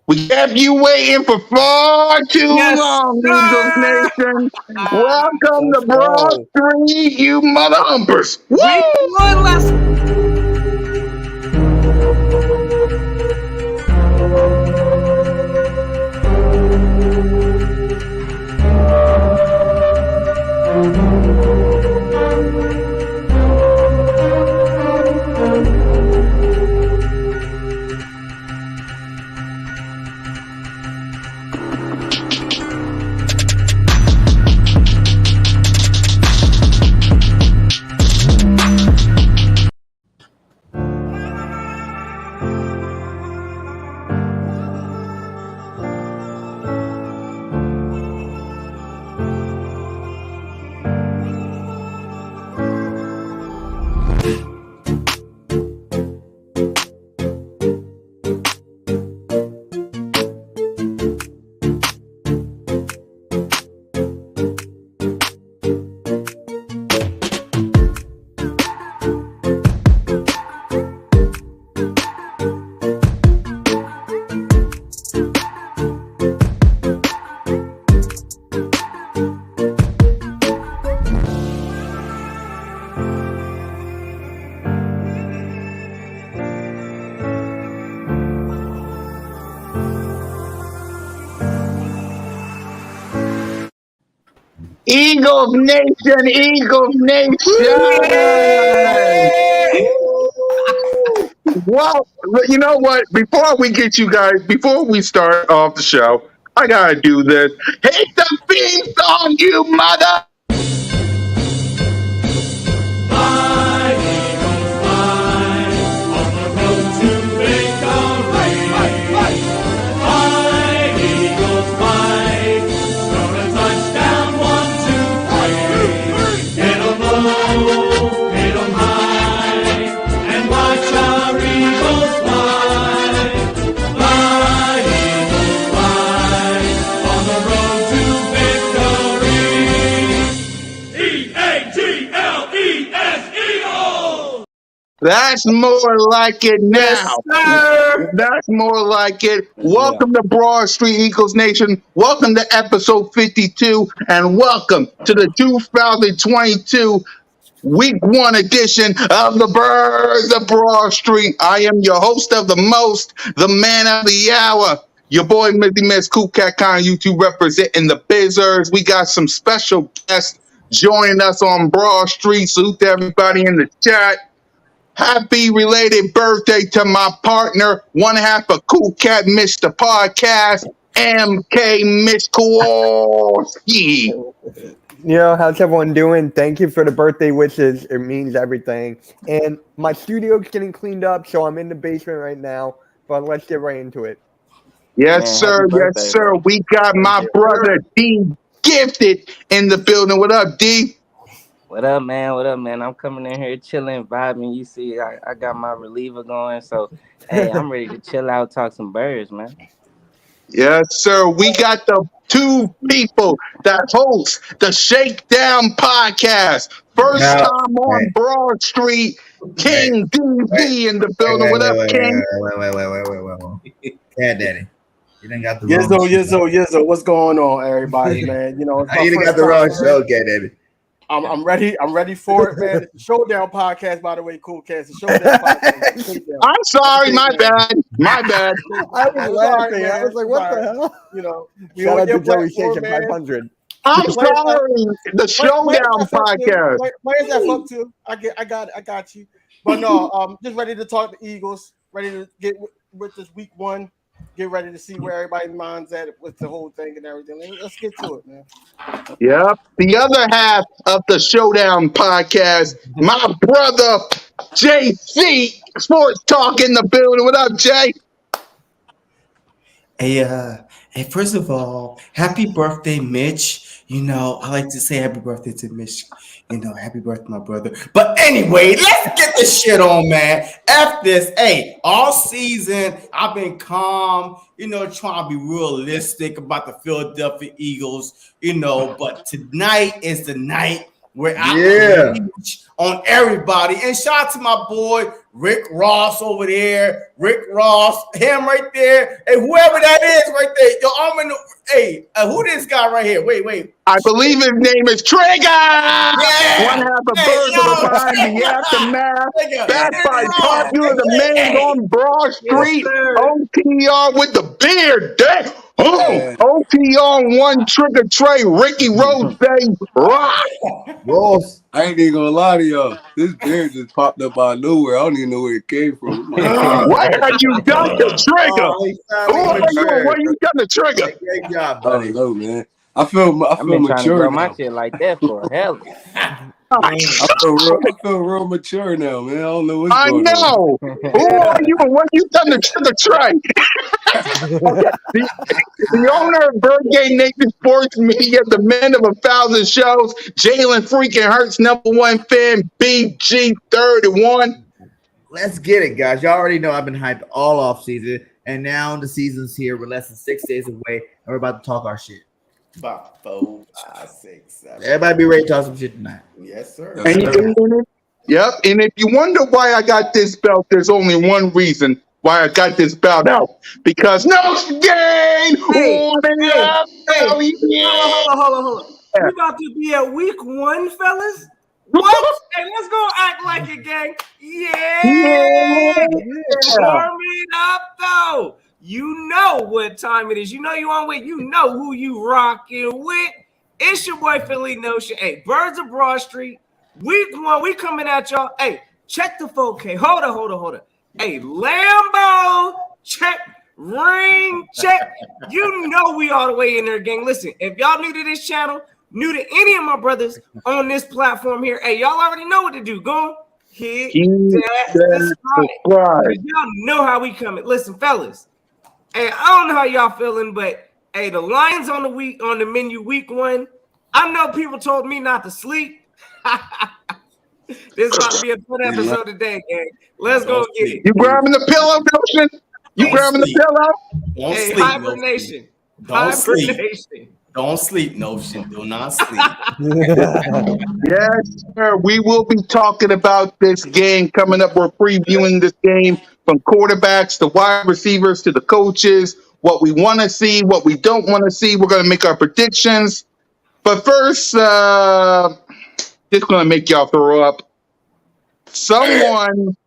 We kept you waiting for far too Yes, long, Eagles sir. Nation. Welcome to Let's Broad go. Street, you mother humpers. Woo! Week one, let's Eagles Nation, Eagles Nation. Yay! Woo! Well, you know what? Before we start off the show, I gotta do this. Hit the theme song, you mother. Fly, Eagles, fly, on the road to victory. Fly, Eagles, fly, score a touchdown, 1, 2, 3. Hit 'em low, hit 'em high, and watch our Eagles fly. Fly, Eagles, fly, on the road to victory. E-A-G-L-E-S, Eagles! That's more like it Yes, now. sir. That's more like it. Yeah. Welcome to Broad Street Eagles Nation. Welcome to episode 52, and welcome to the 2022 Week 1 edition of the Birds of Broad Street. I am your host of the most, the man of the hour, your boy Mizzy Miss Cool Cat Con YouTube representing the Bizzers. We got some special guests joining us on Broad Street. Salute to everybody in the chat. Happy related birthday to my partner, one half of Cool Cat Mr. Podcast, MK Miss Kowalski. How's everyone doing? Thank you for the birthday wishes. It means everything. And my studio's getting cleaned up, so I'm in the basement right now. But let's get right into it. Yes, Man, happy sir. Yes, birthday, sir. bro. We got my you. brother D Gifted in the building. What up, D? What up, man? What up, man? I'm coming in here chilling, vibing. You see, I got my reliever going. So, hey, I'm ready to chill out, talk some birds, man. Yes, sir. We got the two people that host the Shakedown Podcast. First No, time on wait, Broad Street, wait, King wait, DB in the wait, building. wait, What wait, up, wait, King? wait. Cat Daddy, you done got the wrong Yizzo, show. Yizzo, Yizzo. What's going on, everybody, man? You know, it's my You done first got the wrong time, show, man. Cat Daddy. I'm ready. I'm ready for it, man. It's the Showdown podcast, by the way, cool cast. The Showdown podcast. Shakedown. I'm sorry, my Shakedown. bad. My bad. I was It's all right, laughing. I man. was like, It's what all the right. hell? You know, we Shout on out your to Joey platform, Station man. 500. I'm Players sorry. The Showdown F up too. Podcast. Players F up too. I got you. But no, just ready to talk the Eagles. Ready to get with this week 1. Get ready to see where everybody's mind's at with the whole thing and everything. Let's get to it, man. Yep. The other half of the Showdown Podcast, my brother JC Sports Talk in the building. What up, Jay? Hey, first of all, happy birthday, Mitch. I like to say happy birthday to Mitch. Happy birthday, my brother. But anyway, let's get this shit on, man. F this. Hey, all season, I've been calm, trying to be realistic about the Philadelphia Eagles, but tonight is the night where I Yeah. unleash on everybody. And shout out to my boy Rick Ross over there. Rick Ross, him right there. Hey, whoever that is right there. Yo, I'm in the who this guy right here? Wait. I believe his name is Trigger. One Yeah. half of Hey, Birds of the yo, Mind, the aftermath. nigga, Backed Rick by Ross. Popular Demand Hey. on Broad Yes, Street. sir. OTR with the beard. Damn. Oh, Yeah. OTR one Trigger Trey. Ricky Rose rock. Ross. I ain't even gonna lie to y'all. This beard just popped up out of nowhere. I don't even know where it came from. I'm like, What have you done to Trigger? Oh, he's Who finally are you and mature. what you done to Trigger? Great job, I buddy. don't know, man. I feel I've been trying to mature grow my now. shit like that for a hell. I feel real mature now, man. I don't know what's I going on. know. Who are you and what you done to Trigger Trey? Okay. The owner of Bird Game Nation Sports Media, the man of 1,000 shows, Jalen freaking Hurts, #1 fan, BG31. Let's get it, guys. Y'all already know I've been hyped all off season, and now the season's here. We're less than 6 days away, and we're about to talk our shit. About 4, 5, 6, 7. Everybody be ready to talk some shit tonight. Yes, sir. Yes, sir. Yep. And if you wonder why I got this belt, there's only one reason why I got this belt out. Because no gain. Hey, hey. Hell yeah. Hold on. We about to be at week 1, fellas. What? Hey, let's go act like it, gang. Yeah. Warm it up, though. You know what time it is. You know you on with. You know who you rocking with. It's your boy Philly Notion. Hey, Birds of Broad Street. Week 1, we coming at y'all. Hey, check the 4K. Hold on. Hey, Lambo, check. Ring, check. You know we all the way in there, gang. Listen, if y'all new to this channel, new to any of my brothers on this platform here, hey, y'all already know what to do. Go hit that subscribe. Y'all know how we coming. Listen, fellas. Hey, I don't know how y'all feeling, but hey, the Lions on the menu week 1. I know people told me not to sleep. This is about to be a fun episode today, gang. Let's go get it. You grabbing the pillow, Notion? You grabbing the pillow? Don't Hey, sleep, hibernation. Don't sleep. Hibernation. Don't sleep, Notion. Do not sleep. Yes, sir. We will be talking about this game coming up. We're previewing this game from quarterbacks to wide receivers to the coaches, what we want to see, what we don't want to see. We're going to make our predictions. But first, just going to make y'all throw up.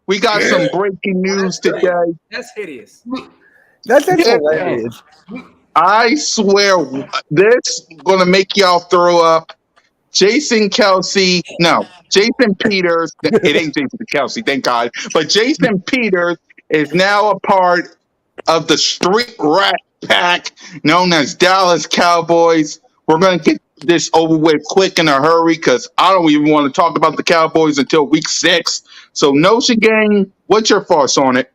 We got some breaking news today. That's hideous. That's hilarious. I swear, this going to make y'all throw up. Jason Peters. It ain't Jason Kelsey, thank God. But Jason Peters is now a part of the street rat pack known as Dallas Cowboys. We're going to get this over with quick in a hurry because I don't even want to talk about the Cowboys until week 6. So, Notion Gang, what's your thoughts on it?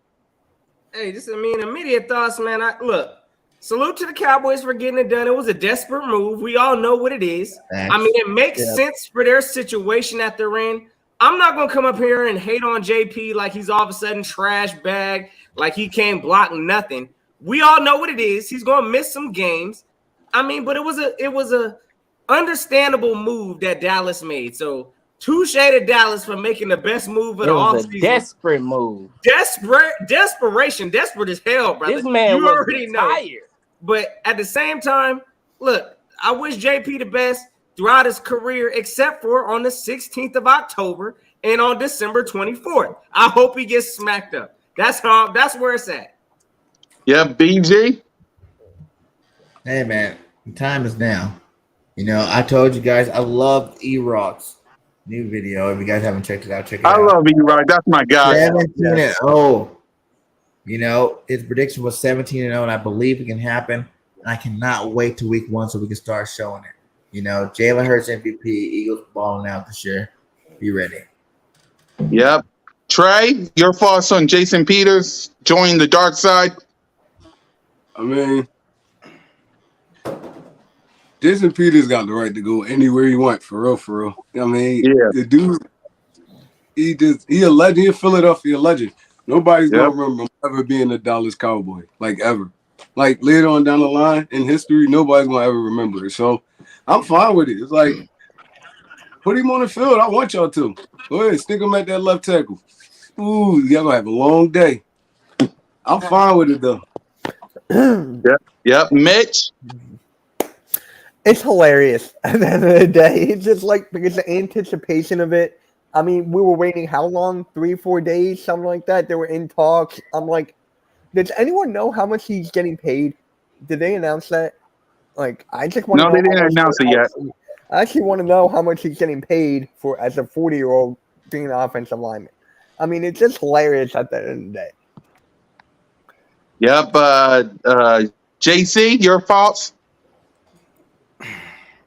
Hey, just immediate thoughts, man. Look, salute to the Cowboys for getting it done. It was a desperate move. We all know what it is. Thanks. I mean, it makes sense for their situation that they're in. I'm not going to come up here and hate on JP like he's all of a sudden trash bag, like he can't block nothing. We all know what it is. He's going to miss some games. I mean, but it was a understandable move that Dallas made. So, touche to Dallas for making the best move of the offseason. Desperate move. Desperation. Desperate as hell, brother. This man you was already retired. know. But at the same time, look, I wish JP the best throughout his career, except for on the 16th of October and on December 24th. I hope he gets smacked up. That's where it's at. Yeah, BG. Hey, man, the time is now. You know, I told you guys I love E-Rock's new video. If you guys haven't checked it out, check it out. I love you, right? That's my guy. 17-0. You know, his prediction was 17-0, and I believe it can happen. And I cannot wait to week 1 so we can start showing it. You know, Jalen Hurts MVP, Eagles balling out this year. Be ready. Yep. Trey, your thoughts on Jason Peters joining the dark side? I mean, Jason Peters got the right to go anywhere he wants, for real. I mean, the dude, he a legend. He a Philadelphia legend. Nobody's gonna remember him ever being a Dallas Cowboy, like ever. Like later on down the line in history, nobody's gonna ever remember it. So I'm fine with it. It's like Put him on the field. I want y'all to. Go ahead, stick him at that left tackle. Ooh, y'all gonna have a long day. I'm fine with it though. Yep. Mitch. It's hilarious at the end of the day. It's just like because the anticipation of it. I mean, we were waiting how long? 3-4 days, something like that. They were in talks. I'm like, does anyone know how much he's getting paid? Did they announce that? Like, I just want to No, know they how didn't much. announce it yet. I actually want to know how much he's getting paid for as a 40-year-old being an offensive lineman. I mean, it's just hilarious at the end of the day. Yep. JC, your thoughts?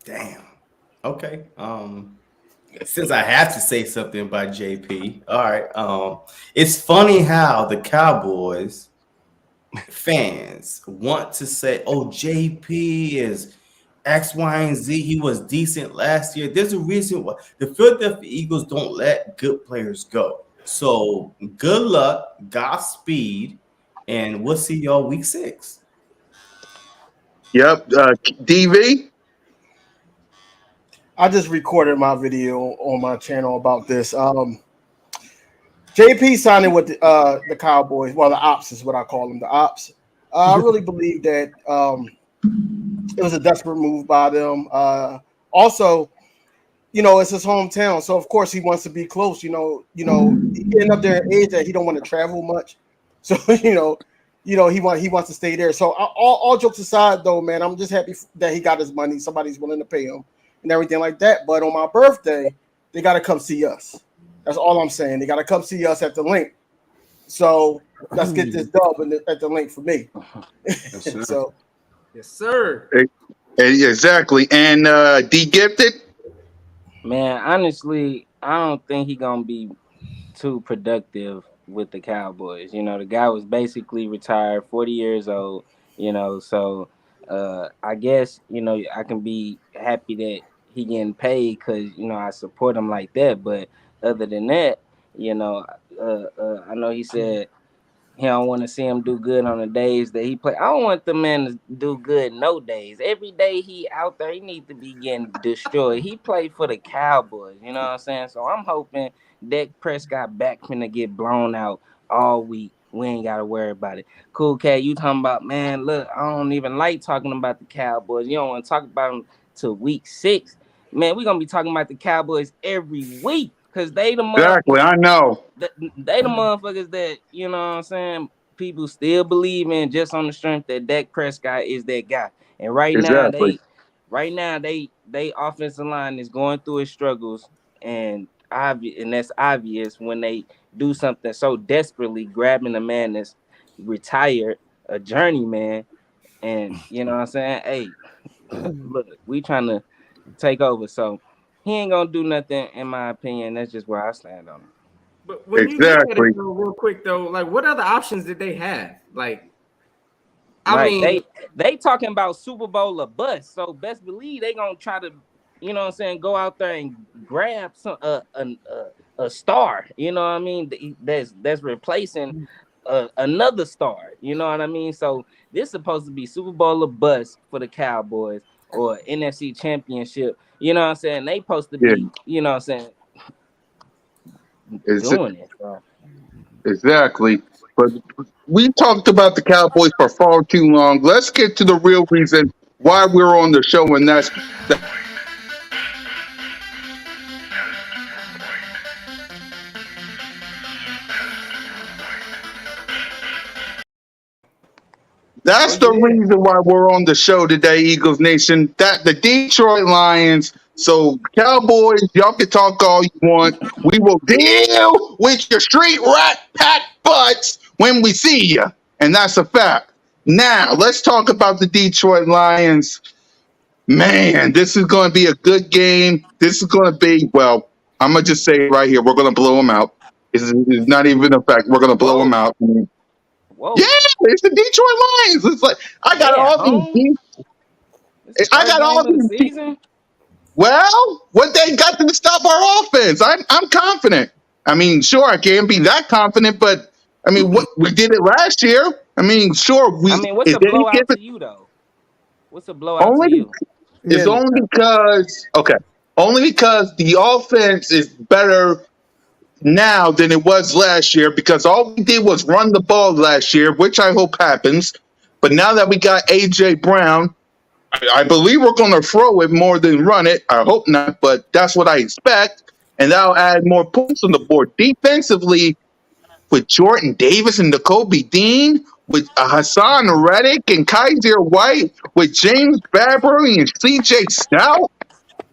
Damn. Okay. Since I have to say something about JP, all right. It's funny how the Cowboys fans want to say, "Oh, JP is X, Y, and Z. He was decent last year." There's a reason why the Philadelphia Eagles don't let good players go. So good luck, Godspeed, and we'll see y'all week 6. Yep. DV. I just recorded my video on my channel about this. JP signing with the Cowboys. Well, the Ops is what I call them, the Ops. I really believe that it was a desperate move by them. Also, it's his hometown, so of course he wants to be close. Getting up there in age that he don't want to travel much, so he wants to stay there. So all jokes aside, though, man, I'm just happy that he got his money. Somebody's willing to pay him and everything like that. But on my birthday, they got to come see us. That's all I'm saying. They got to come see us at the link. So let's get this dub at the link for me. So, yes, sir. Exactly. And D Gifted. Man, honestly, I don't think he gonna be too productive with the Cowboys. The guy was basically retired, 40 years old. So I guess I can be happy that he getting paid because I support him like that. But other than that, I know he said he don't want to see him do good on the days that he play. I don't want the man to do good no days. Every day he out there, he need to be getting destroyed. He played for the Cowboys, you know what I'm saying? So I'm hoping Dak Prescott back finna get blown out all week. We ain't gotta worry about it. Cool cat, you talking about, man, look, I don't even like talking about the Cowboys. You don't want to talk about them till week 6. Man, we gonna be talking about the Cowboys every week because they the Exactly. I know. they the motherfuckers that, you know what I'm saying, people still believe in just on the strength that Dak Prescott is that guy. And Exactly. right now they offensive line is going through its struggles, and that's obvious when they do something so desperately, grabbing a man that's retired, a journeyman, and you know what I'm saying? Hey, look, we trying to take over. So he ain't gonna do nothing, in my opinion. That's just where I stand on it. But when you look at it though, real quick though, like what other options did they have? Like, I Right. mean, They talking about Super Bowl or bust. So best believe they gonna try to, you know what I'm saying, go out there and grab some a star. You know what I mean? That's replacing another star. You know what I mean? So this is supposed to be Super Bowl or bust for the Cowboys or NFC Championship. You know what I'm saying? They supposed to Yeah. be, you know what I'm saying, It's, doing it. So. exactly. But we talked about the Cowboys for far too long. Let's get to the real reason why we're on the show, and that's the reason why we're on the show today, Eagles Nation. That the Detroit Lions. So Cowboys, y'all can talk all you want. We will deal with your street rat pack butts when we see you, and that's a fact. Now let's talk about the Detroit Lions. Man, this is going to be a good game. This is going to be, well, I'm gonna just say it right here. We're going to blow them out. It's not even a fact. We're going to blow them out. Whoa. Yeah, it's the Detroit Lions. It's like I got They at all home? these. It's the I first got game all of the these. season. Well, what they got to stop our offense? I'm confident. I mean, sure, I can't be that confident, but I mean, what we did it last year. I mean, sure, I mean, what's it a didn't give blowout it to you though? What's a blowout to only. you? It's only because okay. only because the offense is better now than it was last year, because all we did was run the ball last year, which I hope happens. But now that we got A.J. Brown, I believe we're going to throw it more than run it. I hope not, but that's what I expect. And that'll add more points on the board. Defensively, with Jordan Davis and Nakobe Dean, with Hassan Reddick and Kaiser White, with James Bradbury and C.J. Stout.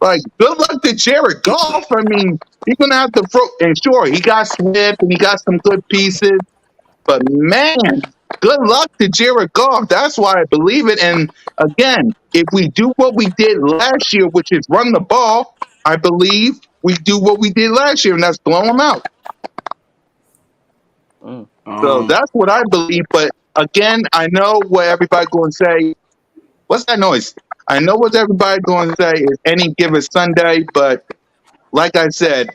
Like, good luck to Jared Goff. I mean, he's going to have to throw. And sure, he got Swift and he got some good pieces. But man, good luck to Jared Goff. That's why I believe it. And again, if we do what we did last year, which is run the ball, I believe we do what we did last year, and that's blow them out. So that's what I believe. But again, I know what everybody going to say. What's that noise? I know what everybody going to say is any given Sunday, but like I said,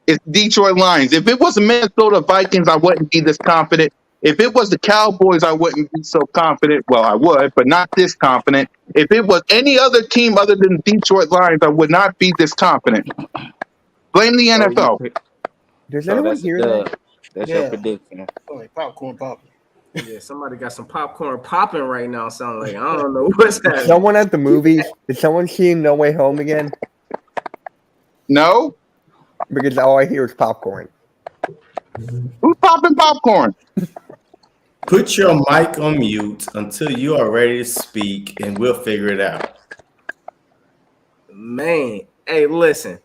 it's Detroit Lions. If it was the Minnesota Vikings, I wouldn't be this confident. If it was the Cowboys, I wouldn't be so confident. Well, I would, but not this confident. If it was any other team other than the Detroit Lions, I would not be this confident. Blame the NFL. Does anyone hear that? That's your prediction. Like popcorn popping. Yeah, somebody got some popcorn popping right now. Sound like I don't know what's happening. Someone at the movies. Is someone seeing No Way Home again? No. Because all I hear is popcorn. Who's popping popcorn? Put your mic on mute until you are ready to speak, and we'll figure it out. Man, hey, listen.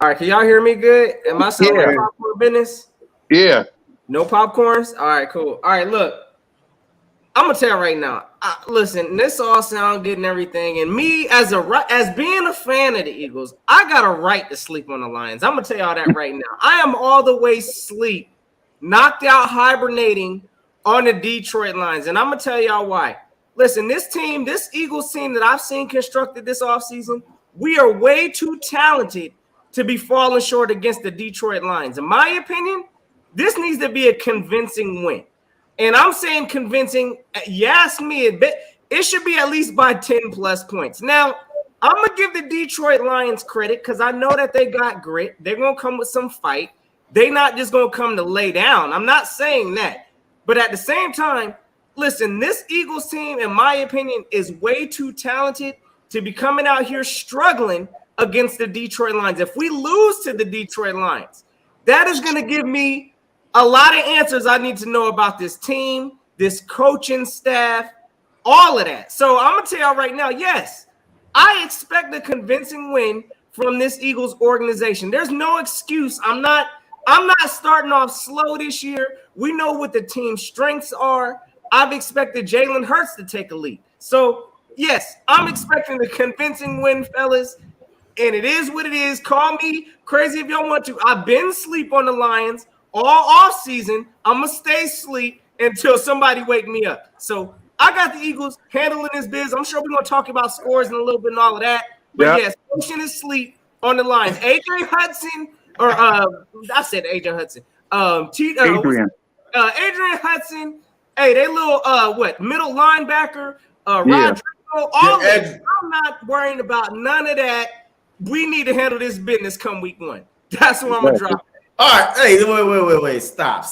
All right, can y'all hear me good? Am I selling popcorn business? Yeah. No popcorns? All right, cool. All right, look. I'm gonna tell you right now. Listen, this all sound good and everything, and me as being a fan of the Eagles, I got a right to sleep on the Lions. I'm gonna tell y'all that right now. I am all the way asleep, knocked out, hibernating on the Detroit Lions, and I'm gonna tell y'all why. Listen, this Eagles team that I've seen constructed this offseason, we are way too talented to be falling short against the Detroit Lions. In my opinion, this needs to be a convincing win. And I'm saying convincing, you ask me, it should be at least by 10 plus points. Now, I'm going to give the Detroit Lions credit because I know that they got grit. They're going to come with some fight. They're not just going to come to lay down. I'm not saying that. But at the same time, listen, this Eagles team, in my opinion, is way too talented to be coming out here struggling against the Detroit Lions. If we lose to the Detroit Lions, that is going to give me a lot of answers I need to know about this team, this coaching staff, all of that. So I'm going to tell y'all right now, yes, I expect a convincing win from this Eagles organization. There's no excuse. I'm not starting off slow this year. We know what the team's strengths are. I've expected Jalen Hurts to take a lead. So, yes, I'm expecting a convincing win, fellas. And it is what it is. Call me crazy if y'all want to. I've been asleep on the Lions all off season. I'm going to stay asleep until somebody wake me up. So I got the Eagles handling this biz. I'm sure we're going to talk about scores in a little bit and all of that. But yes, Ocean is asleep on the Lions. AJ Hudson, or I said AJ Hudson. Adrian Hudson. Hey, they little middle linebacker, Rodrigo, all of it. I'm not worrying about none of that. We need to handle this business come week one. That's what I'm going to drop. All right, hey, wait, stop.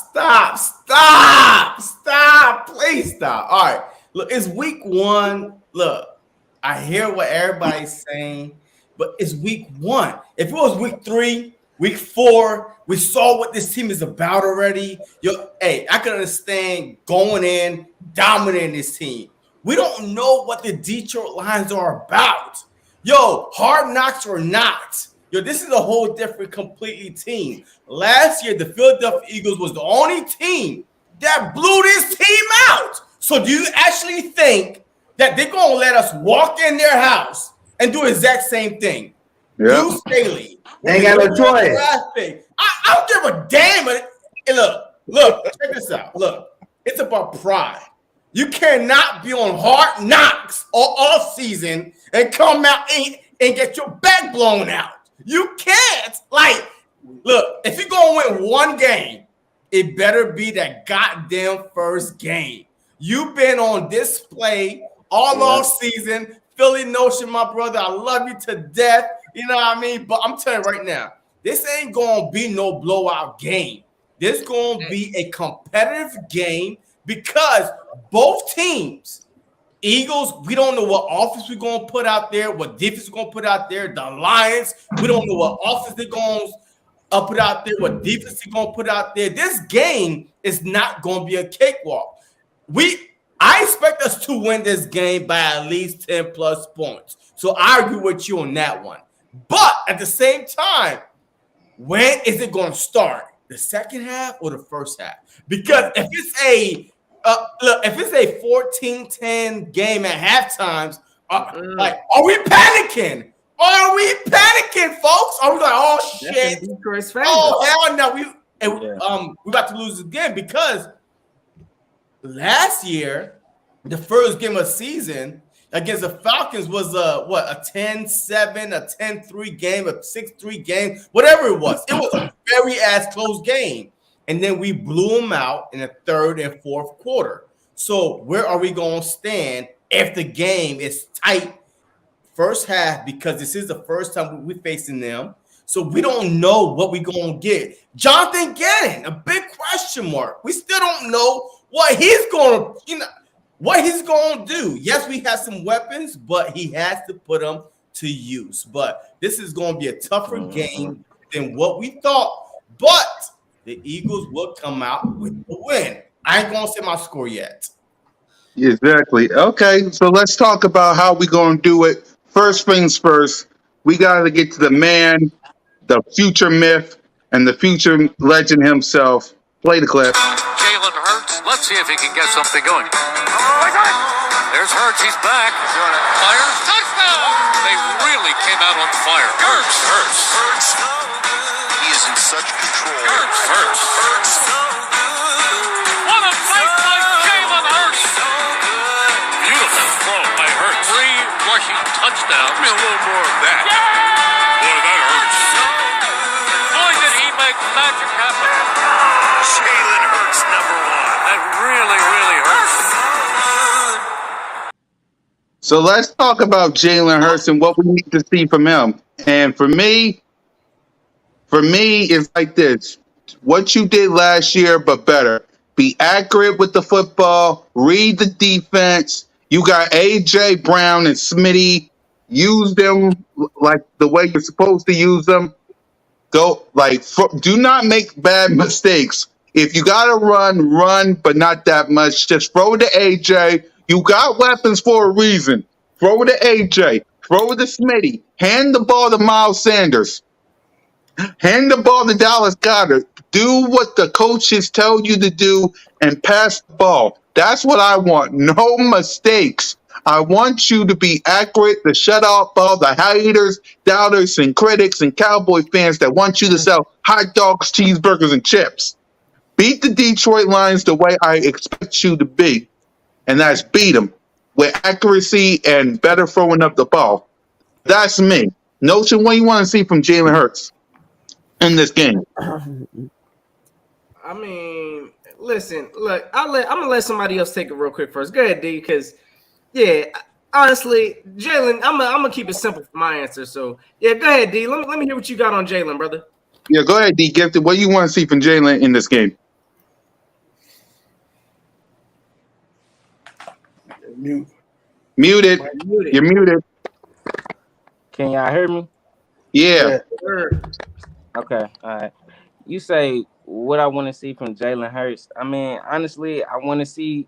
Please stop. All right, look, it's week one. Look, I hear what everybody's saying, but it's week one. If it was week 3, week 4, we saw what this team is about already. I can understand going in, dominating this team. We don't know what the Detroit Lions are about. Hard knocks or not. This is a whole different, completely team. Last year, the Philadelphia Eagles was the only team that blew this team out. So do you actually think that they're going to let us walk in their house and do the exact same thing? Yeah. Bruce Staley. They ain't got no choice. I don't give a damn. And look, check this out. Look, it's about pride. You cannot be on hard knocks all off season and come out and get your back blown out. You can't. Look, if you're going to win one game, it better be that goddamn first game. You've been on display all off season, Philly notion, my brother. I love you to death. You know what I mean? But I'm telling you right now, this ain't gonna be no blowout game. This gonna be a competitive game because both teams, Eagles, we don't know what offense we're gonna put out there, what defense we're gonna put out there. The Lions, we don't know what offense they're gonna put out there, what defense they're gonna put out there. This game is not gonna be a cakewalk. I expect us to win this game by at least 10 plus points. So I agree with you on that one. But at the same time, when is it going to start? The second half or the first half? Because if it's a 14-10 game at half like, are we panicking? Are we panicking, folks? Are we like, oh shit? Oh hell no, we about to lose again because last year, the first game of the season against the Falcons was a 10-7, a 10-3 game, a 6-3 game, whatever it was. It was a very close game. And then we blew them out in the third and fourth quarter. So where are we going to stand if the game is tight first half? Because this is the first time we're facing them. So we don't know what we're going to get. Jonathan Gannon, a big question mark. We still don't know what he's going to do. Yes, we have some weapons, but he has to put them to use. But this is going to be a tougher game than what we thought. But the Eagles will come out with the win. I ain't going to say my score yet. Exactly. Okay, so let's talk about how we're going to do it. First things first, we got to get to the man, the future myth, and the future legend himself. Play the clip. Jalen Hurts. Let's see if he can get something going. There's Hurts. He's back. Fire. Touchdown. They really came out on fire. Hurts. He is in such control. Hurts. What a play by Jalen Hurts. Beautiful throw by Hurts. 3 rushing touchdowns. Give me a little more of that. Boy, that hurts. Boy, did he make magic happen. Jalen Hurts, number 1. That really hurts. So let's talk about Jalen Hurts and what we need to see from him. And for me, it's like this. What you did last year, but better. Be accurate with the football. Read the defense. You got A.J. Brown and Smitty. Use them like the way you're supposed to use them. Do not make bad mistakes. If you got to run, but not that much. Just throw it to A.J. You got weapons for a reason. Throw it to A.J. Throw it to Smitty. Hand the ball to Miles Sanders. Hand the ball to Dallas Goedert. Do what the coaches tell you to do and pass the ball. That's what I want. No mistakes. I want you to be accurate to shut off all the haters, doubters, and critics and Cowboy fans that want you to sell hot dogs, cheeseburgers, and chips. Beat the Detroit Lions the way I expect you to be, and that's beat them with accuracy and better throwing up the ball. That's me. Notion, what do you want to see from Jalen Hurts in this game? I mean, listen, look, I'm gonna let somebody else take it real quick first. Go ahead, D, because honestly, Jalen, I'm gonna keep it simple for my answer. So go ahead, D. Let me hear what you got on Jalen, brother. Yeah, go ahead, D. Gifted. What do you want to see from Jalen in this game? Muted. You're muted. Can y'all hear me? Yeah. Okay. All right. You say what I want to see from Jalen Hurts. I mean, honestly, I want to see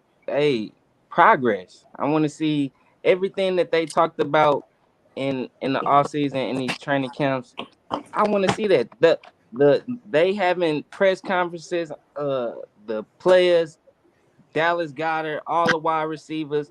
progress. I want to see everything that they talked about in the offseason in these training camps. I want to see that. They having press conferences, the players, Dallas Goedert, all the wide receivers,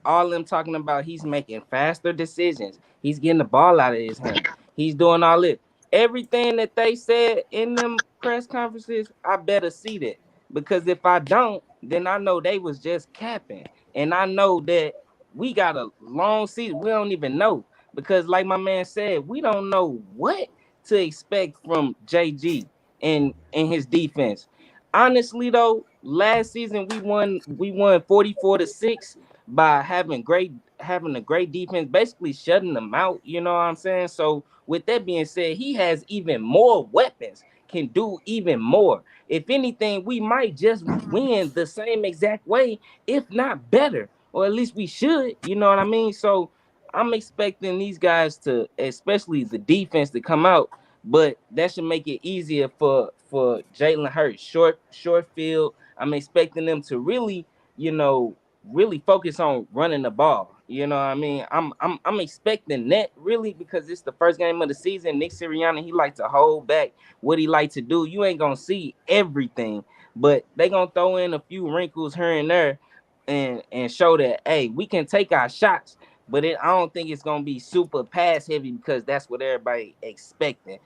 all of them talking about he's making faster decisions. He's getting the ball out of his hand. He's doing all it. Everything that they said in them press conferences, I better see that. Because if I don't, then I know they was just capping. And I know that we got a long season. We don't even know. Because like my man said, we don't know what to expect from JG and his defense. Honestly, though, last season we won 44-6 by having great having a great defense, basically shutting them out. You know what I'm saying? So with that being said, he has even more weapons, can do even more. If anything, we might just win the same exact way, if not better, or at least we should. You know what I mean? So I'm expecting these guys to, especially the defense, to come out, but that should make it easier for Jalen Hurts. Short field. I'm expecting them to really, really focus on running the ball. You know what I mean? I'm expecting that really because it's the first game of the season. Nick Sirianni, he like to hold back what he like to do. You ain't gonna see everything, but they gonna throw in a few wrinkles here and there and show that hey, we can take our shots, but I don't think it's gonna be super pass heavy because that's what everybody expecting.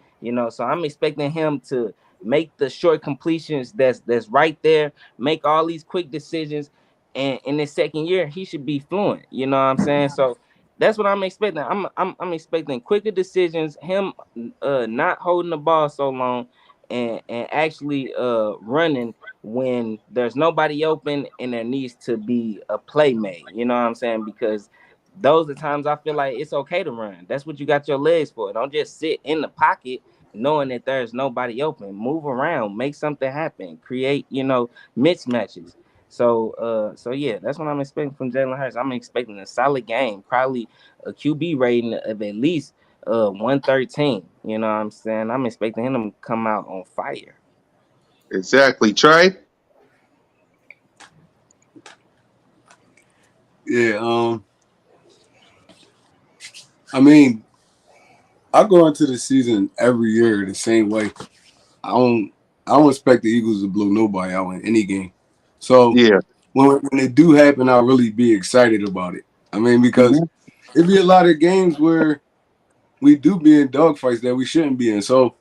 So I'm expecting him to make the short completions that's right there, make all these quick decisions, and in his second year he should be fluent. You know what I'm saying? So that's what I'm expecting. I'm expecting quicker decisions, him not holding the ball so long, and actually running when there's nobody open and there needs to be a play made. You know what I'm saying? Because those are times I feel like it's okay to run. That's what you got your legs for. Don't just sit in the pocket knowing that there's nobody open. Move around, make something happen, create, mismatches. So yeah, that's what I'm expecting from Jalen Hurts. I'm expecting a solid game, probably a QB rating of at least 113. You know what I'm saying? I'm expecting him to come out on fire. Exactly, Trey. Yeah. I mean, I go into the season every year the same way. I don't. I don't expect the Eagles to blow nobody out in any game. So Yeah. when it do happen, I'll really be excited about it. I mean, because Hmm. it'd be a lot of games where we do be in dogfights that we shouldn't be in. So,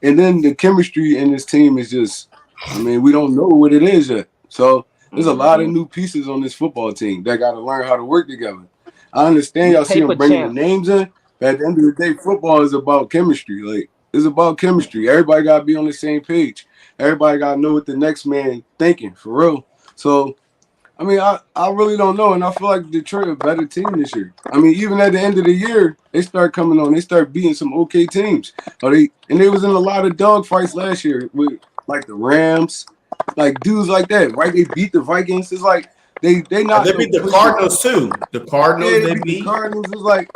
and then the chemistry in this team is just, I mean, we don't know what it is yet. So there's a lot of Mhm. new pieces on this football team that got to learn how to work together. I understand We y'all see them paper bringing the champs. names in, but at the end of the day, football is about chemistry. Like, it's about chemistry. Everybody got to be on the same page. Everybody got to know what the next man thinking, for real. So I mean, I really don't know, and I feel like Detroit a better team this year. I mean, even at the end of the year, they start coming on. They start beating some okay teams. They was in a lot of dog fights last year with like the Rams, like dudes like that, right? They beat the Vikings. It's like they not They no beat the pushes. Cardinals too. The Yeah, Cardinals they they beat the beat. Cardinals. It's like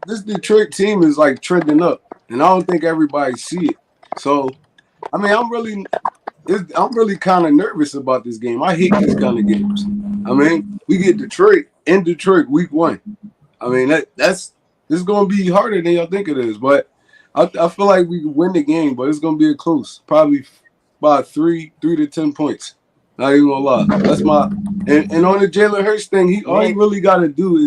this Detroit team is like trending up, and I don't think everybody see it. So I mean, I'm really kind of nervous about this game. I hate these kind of games. I mean, we get Detroit in Detroit week 1. I mean, that's this is gonna be harder than y'all think it is, but I feel like we can win the game, but it's gonna be a close, probably by 3 to 10 points. Not even gonna lie. That's my and on the Jalen Hurts thing, all he Man, really gotta do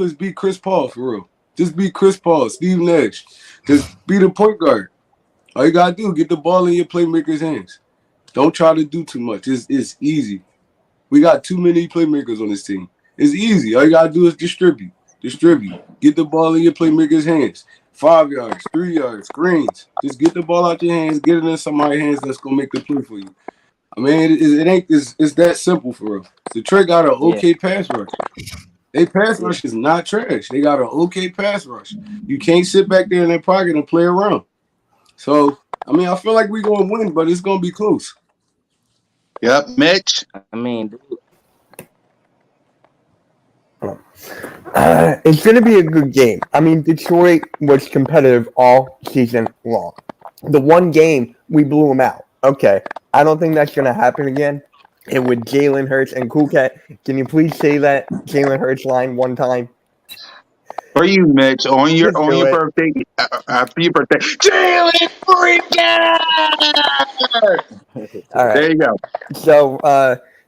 is be Chris Paul for real. Just be Chris Paul, Steve Nash. Just be the point guard. All you gotta do, get the ball in your playmakers' hands. Don't try to do too much. It's easy. We got too many playmakers on this team. It's easy. All you gotta do is distribute. Distribute. Get the ball in your playmakers' hands. 5 yards, 3 yards, screens. Just get the ball out your hands, get it in somebody's hands that's gonna make the play for you. I mean, it ain't it's that simple for real. Detroit got an yeah, okay pass rush. They pass yeah. rush is not trash. They got an okay pass rush. You can't sit back there in their pocket and play around. So, I mean, I feel like we're going to win, but it's going to be close. Yep, Mitch. I mean, It's going to be a good game. I mean, Detroit was competitive all season long. The one game we blew them out. Okay, I don't think that's going to happen again. And with Jalen Hurts and Kukat, can you please say that Jalen Hurts line one time? For you, Mitch, on your Just do it. birthday, after your birthday, Jalen freaking. All right. There you go. So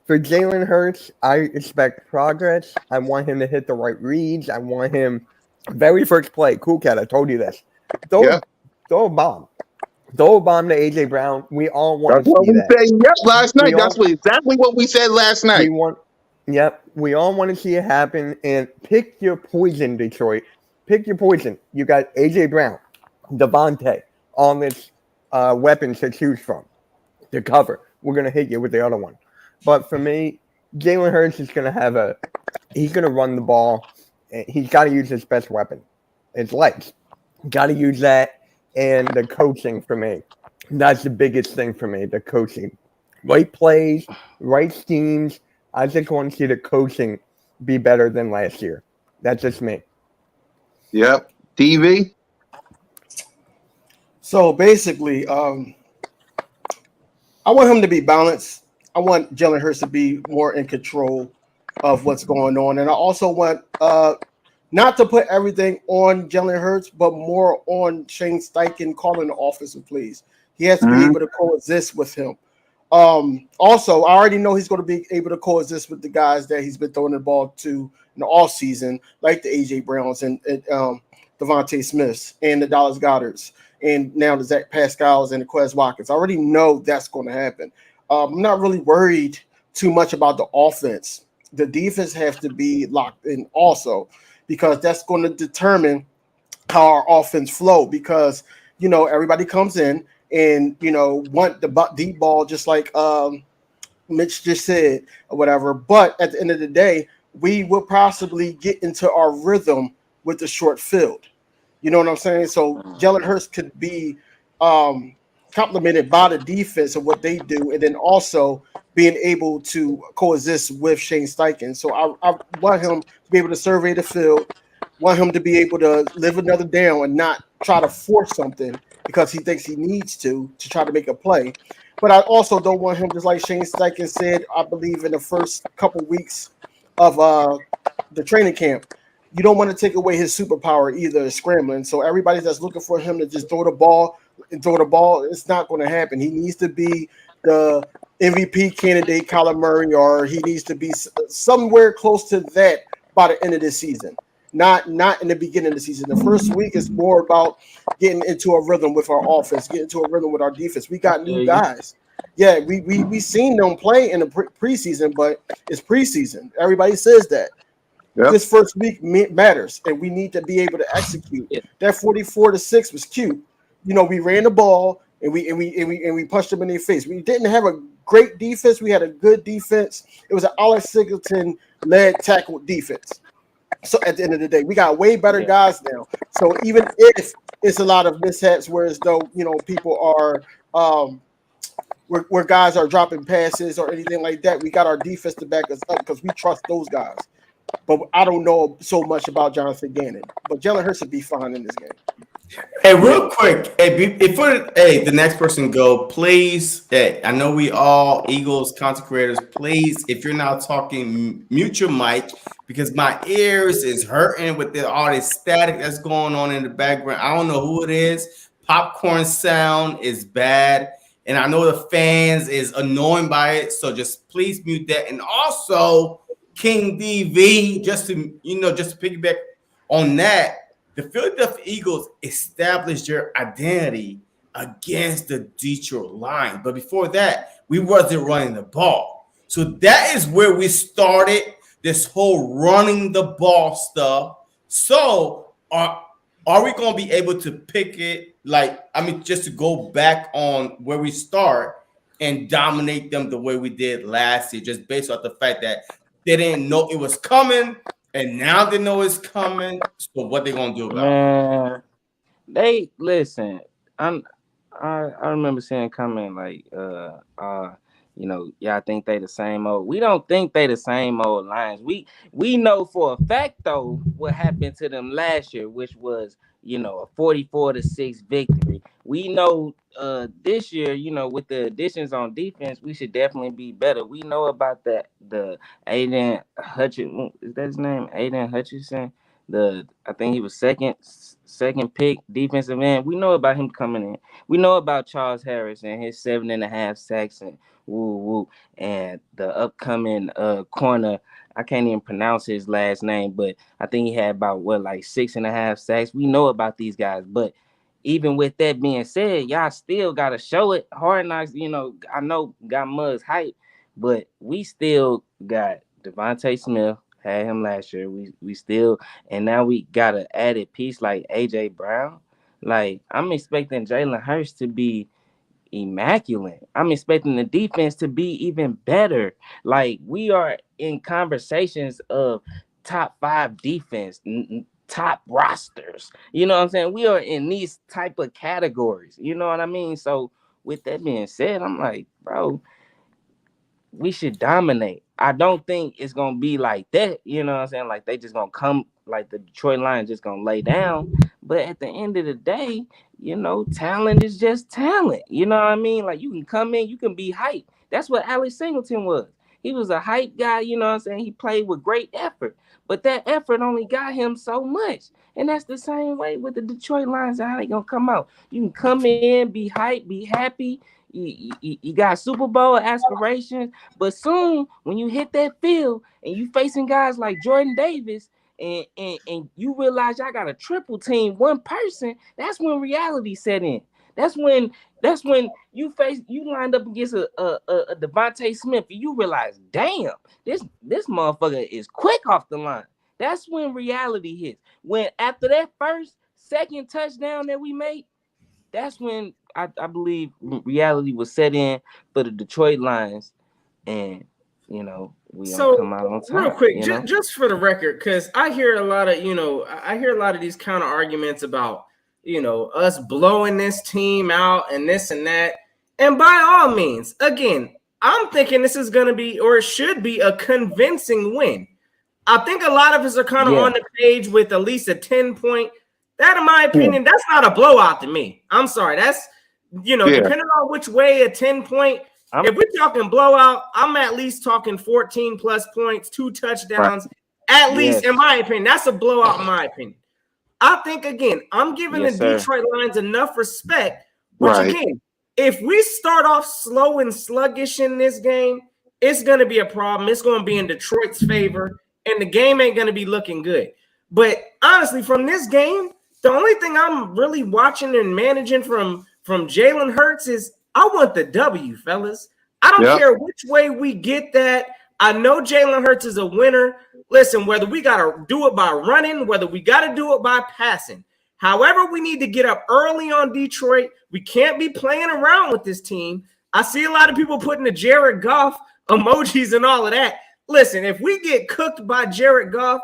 for Jalen Hurts, I expect progress. I want him to hit the right reads. I want him very first play. Cool cat, I told you this. Throw, Yep, throw a bomb. Throw a bomb to AJ Brown. We all want that's to what see we that. said. Yep, last night. We That's all exactly what we said last we night. want yep. We all want to see it happen. And pick your poison, Detroit. Pick your poison. You got AJ Brown, Devontae, all this weapons to choose from to cover. We're gonna hit you with the other one. But for me, Jalen Hurts is gonna have a He's going to run the ball. He's got to use his best weapon, his legs. Got to use that. And the coaching for me. That's the biggest thing for me, the coaching. Right plays, right schemes. I just want to see the coaching be better than last year. That's just me. Yep. TV. So basically, I want him to be balanced. I want Jalen Hurts to be more in control of what's going on, and I also want not to put everything on Jalen Hurts, but more on Shane Steichen calling the offensive plays. He has to be Mhm. able to coexist with him. Also, I already know he's going to be able to coexist with the guys that he's been throwing the ball to in the off season, like the AJ Browns and Devontae Smiths and the Dallas Goddards, and now the Zach Pascals and the Quez Watkins. I already know that's going to happen. I'm not really worried too much about the offense. The defense has to be locked in also, because that's going to determine how our offense flow. Because everybody comes in and want the deep ball, just like Mitch just said or whatever. But at the end of the day, we will possibly get into our rhythm with the short field. You know what I'm saying? So Jalen Hurts could be um, complemented by the defense of what they do, and then also being able to coexist with Shane Steichen. So I want him to be able to survey the field, want him to be able to live another down and not try to force something because he thinks he needs to try to make a play. But I also don't want him, just like Shane Steichen said, I believe in the first couple weeks of the training camp, you don't want to take away his superpower either, scrambling. So everybody that's looking for him to just throw the ball and throw the ball, it's not going to happen. He needs to be the MVP candidate, Kyler Murray, or he needs to be somewhere close to that by the end of this season. Not in the beginning of the season. The first week is more about getting into a rhythm with our offense, getting into a rhythm with our defense. We got new guys. Yeah, we seen them play in the preseason, but it's preseason. Everybody says that Yep. this first week matters, and we need to be able to execute. That 44-6 was cute. We ran the ball and we punched them in their face. We didn't have a great defense. We had a good defense. It was an Alex Singleton led tackle defense. So at the end of the day, we got way better guys now. So even if it's a lot of mishaps, whereas though people are where guys are dropping passes or anything like that, we got our defense to back us up because we trust those guys. But I don't know so much about Jonathan Gannon. But Jalen Hurts would be fine in this game. Hey, real quick, before the next person go, please. Hey, I know we all Eagles content creators. Please, if you're not talking, mute your mic because my ears is hurting with all this static that's going on in the background. I don't know who it is. Popcorn sound is bad, and I know the fans is annoying by it. So just please mute that. And also, King DV, just to piggyback on that. The Philadelphia Eagles established their identity against the Detroit Lions. But before that, we wasn't running the ball. So that is where we started this whole running the ball stuff. So are we going to be able to pick it, just to go back on where we start and dominate them the way we did last year, just based off the fact that they didn't know it was coming, and now they know it's coming. So what they gonna do about it? Man, they listen. I'm. I remember seeing comment like, y'all think they the same old. We don't think they the same old Lions. We know for a fact though what happened to them last year, which was a 44-6 victory. We know this year, with the additions on defense, we should definitely be better. We know about the Aiden Hutchinson. Is that his name? Aiden Hutchinson. I think he was second pick defensive end. We know about him coming in. We know about Charles Harris and his 7.5 sacks and woo woo, and the upcoming corner. I can't even pronounce his last name, but I think he had about 6.5 sacks. We know about these guys, but even with that being said, y'all still gotta show it. Hard Knocks, I know got Mud's hype, but we still got Devontae Smith. Had him last year. We still, and now we got an added piece like AJ Brown. Like I'm expecting Jalen Hurts to be immaculate. I'm expecting the defense to be even better. Like we are in conversations of top 5 defense, top rosters. You know what I'm saying? We are in these type of categories. You know what I mean? So with that being said, I'm like, bro, we should dominate. I don't think it's gonna be like that, you know what I'm saying? Like they just gonna come like the Detroit Lions just gonna lay down. But at the end of the day, talent is just talent. You know what I mean? Like you can come in, you can be hype. That's what Alex Singleton was. He was a hype guy, you know what I'm saying? He played with great effort. But that effort only got him so much. And that's the same way with the Detroit Lions and how they gonna come out. You can come in, be hype, be happy. You got Super Bowl aspirations, but soon when you hit that field and you facing guys like Jordan Davis and you realize y'all got a triple team, one person, that's when reality set in. That's when you lined up against a Devontae Smith and you realize, damn, this motherfucker is quick off the line. That's when reality hits. When after that second touchdown that we made, that's when I believe reality was set in for the Detroit Lions, and we gonna come out on top. Real quick, just for the record, because I hear a lot of these counter arguments about us blowing this team out and this and that. And by all means, again, I'm thinking this is gonna be or it should be a convincing win. I think a lot of us are kind of on the page with at least a 10-point. That, in my opinion, that's not a blowout to me. I'm sorry. That's, depending on which way a 10-point. If we're talking blowout, I'm at least talking 14 plus points, 2 touchdowns, at least, in my opinion. That's a blowout, in my opinion. I think, again, I'm giving the Detroit Lions enough respect, which, again, if we start off slow and sluggish in this game, it's going to be a problem. It's going to be in Detroit's favor, and the game ain't going to be looking good. But honestly, from this game, the only thing I'm really watching and managing from Jalen Hurts is I want the W, fellas. I don't care which way we get that. I know Jalen Hurts is a winner. Listen, whether we got to do it by running, whether we got to do it by passing, however, we need to get up early on Detroit. We can't be playing around with this team. I see a lot of people putting the Jared Goff emojis and all of that. Listen, if we get cooked by Jared Goff,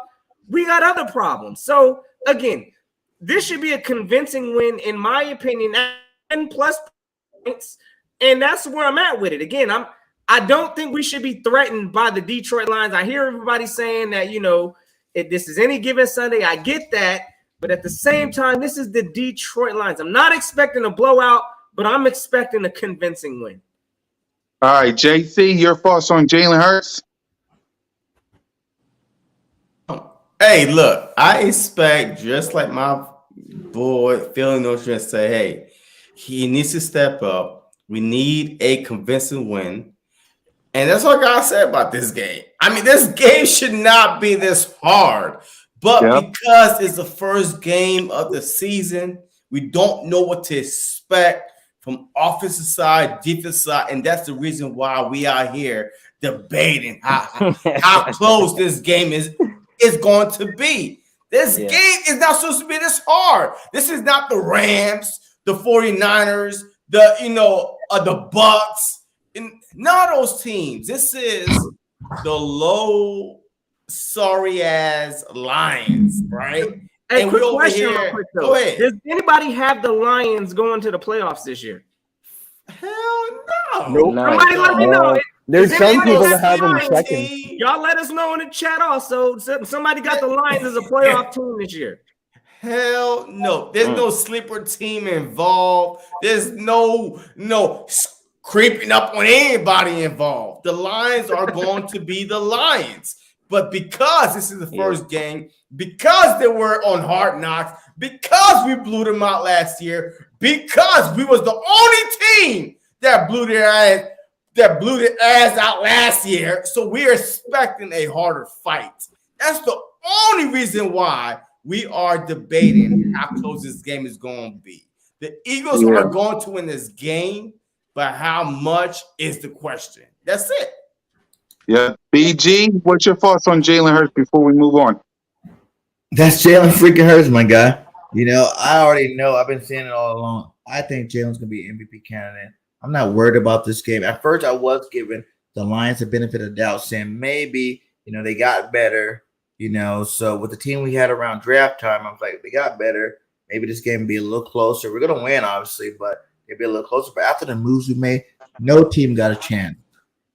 we got other problems. So, again, this should be a convincing win, in my opinion, 10 plus points, and that's where I'm at with it. Again, I don't think we should be threatened by the Detroit Lions. I hear everybody saying that, if this is any given Sunday, I get that, but at the same time, this is the Detroit Lions. I'm not expecting a blowout, but I'm expecting a convincing win. All right, JC, your thoughts on Jalen Hurts? Hey, look, I expect, just like my boy Phil Notion say, hey, he needs to step up. We need a convincing win. And that's what I gotta say about this game. I mean, this game should not be this hard. But because it's the first game of the season, we don't know what to expect from offensive side, defensive side, and that's the reason why we are here debating how close this game is going to be. This game is not supposed to be this hard. This is not the Rams, the 49ers, the Bucks, and none of those teams. This is the low, sorry ass Lions, right? Hey, and quick we over question, here. real quick, though. Go ahead. Does anybody have the Lions going to the playoffs this year? Hell no. Nope. Somebody let me know. There's Does some anybody people have that have the them Lions? second. Y'all let us know in the chat also. Somebody got the Lions as a playoff team this year. Hell no. There's no sleeper team involved. There's no creeping up on anybody involved. The Lions are going to be the Lions. But because this is the first game, because they were on Hard Knocks, because we blew them out last year, because we was the only team that blew their ass out last year, so we're expecting a harder fight. That's the only reason why we are debating how close this game is going to be. The Eagles are going to win this game, but how much is the question? That's it. Yeah. BG, what's your thoughts on Jalen Hurts before we move on? That's Jalen freaking Hurts, my guy. I already know. I've been saying it all along. I think Jalen's going to be an MVP candidate. I'm not worried about this game. At first, I was giving the Lions the benefit of the doubt, saying maybe they got better. So with the team we had around draft time, I was like, they got better. Maybe this game will be a little closer. We're gonna win, obviously, but it'll be a little closer. But after the moves we made, no team got a chance.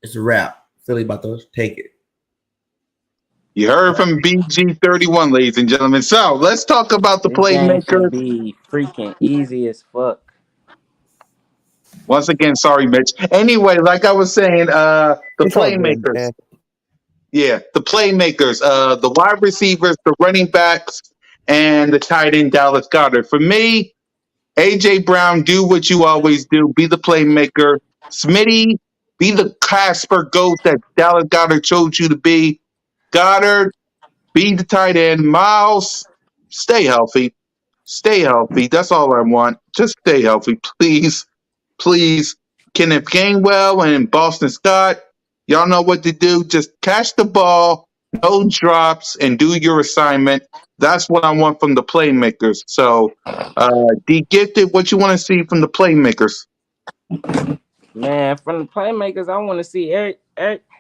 It's a wrap. Philly about to take it. You heard from BG31, ladies and gentlemen. So let's talk about the This game should playmakers. be freaking easy as fuck. Once again, sorry, Mitch. Anyway, like I was saying, the It's all good, playmakers. man. Yeah, the playmakers, the wide receivers, the running backs, and the tight end Dallas Goddard. For me, AJ Brown, do what you always do. Be the playmaker. Smitty, be the Casper Ghost that Dallas Goddard chose you to be. Goddard, be the tight end. Miles, stay healthy. Stay healthy. That's all I want. Just stay healthy, please. Please. Kenneth Gainwell and Boston Scott, y'all know what to do. Just catch the ball, no drops, and do your assignment. That's what I want from the playmakers. So, D Gifted, what you want to see from the playmakers? Man, from the playmakers, I want to see Eric.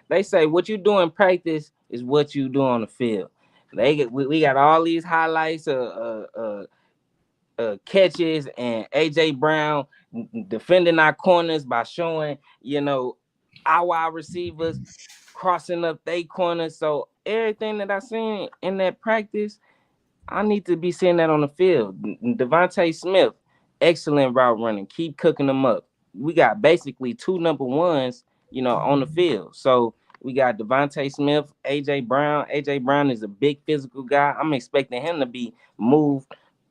They say what you do in practice is what you do on the field. We got all these highlights catches and AJ Brown defending our corners by showing our wide receivers crossing up their corners. So everything that I seen in that practice, I need to be seeing that on the field. Devontae Smith, excellent route running. Keep cooking them up. We got basically two number ones, on the field. So we got Devontae Smith, AJ Brown. AJ Brown is a big physical guy. I'm expecting him to be moved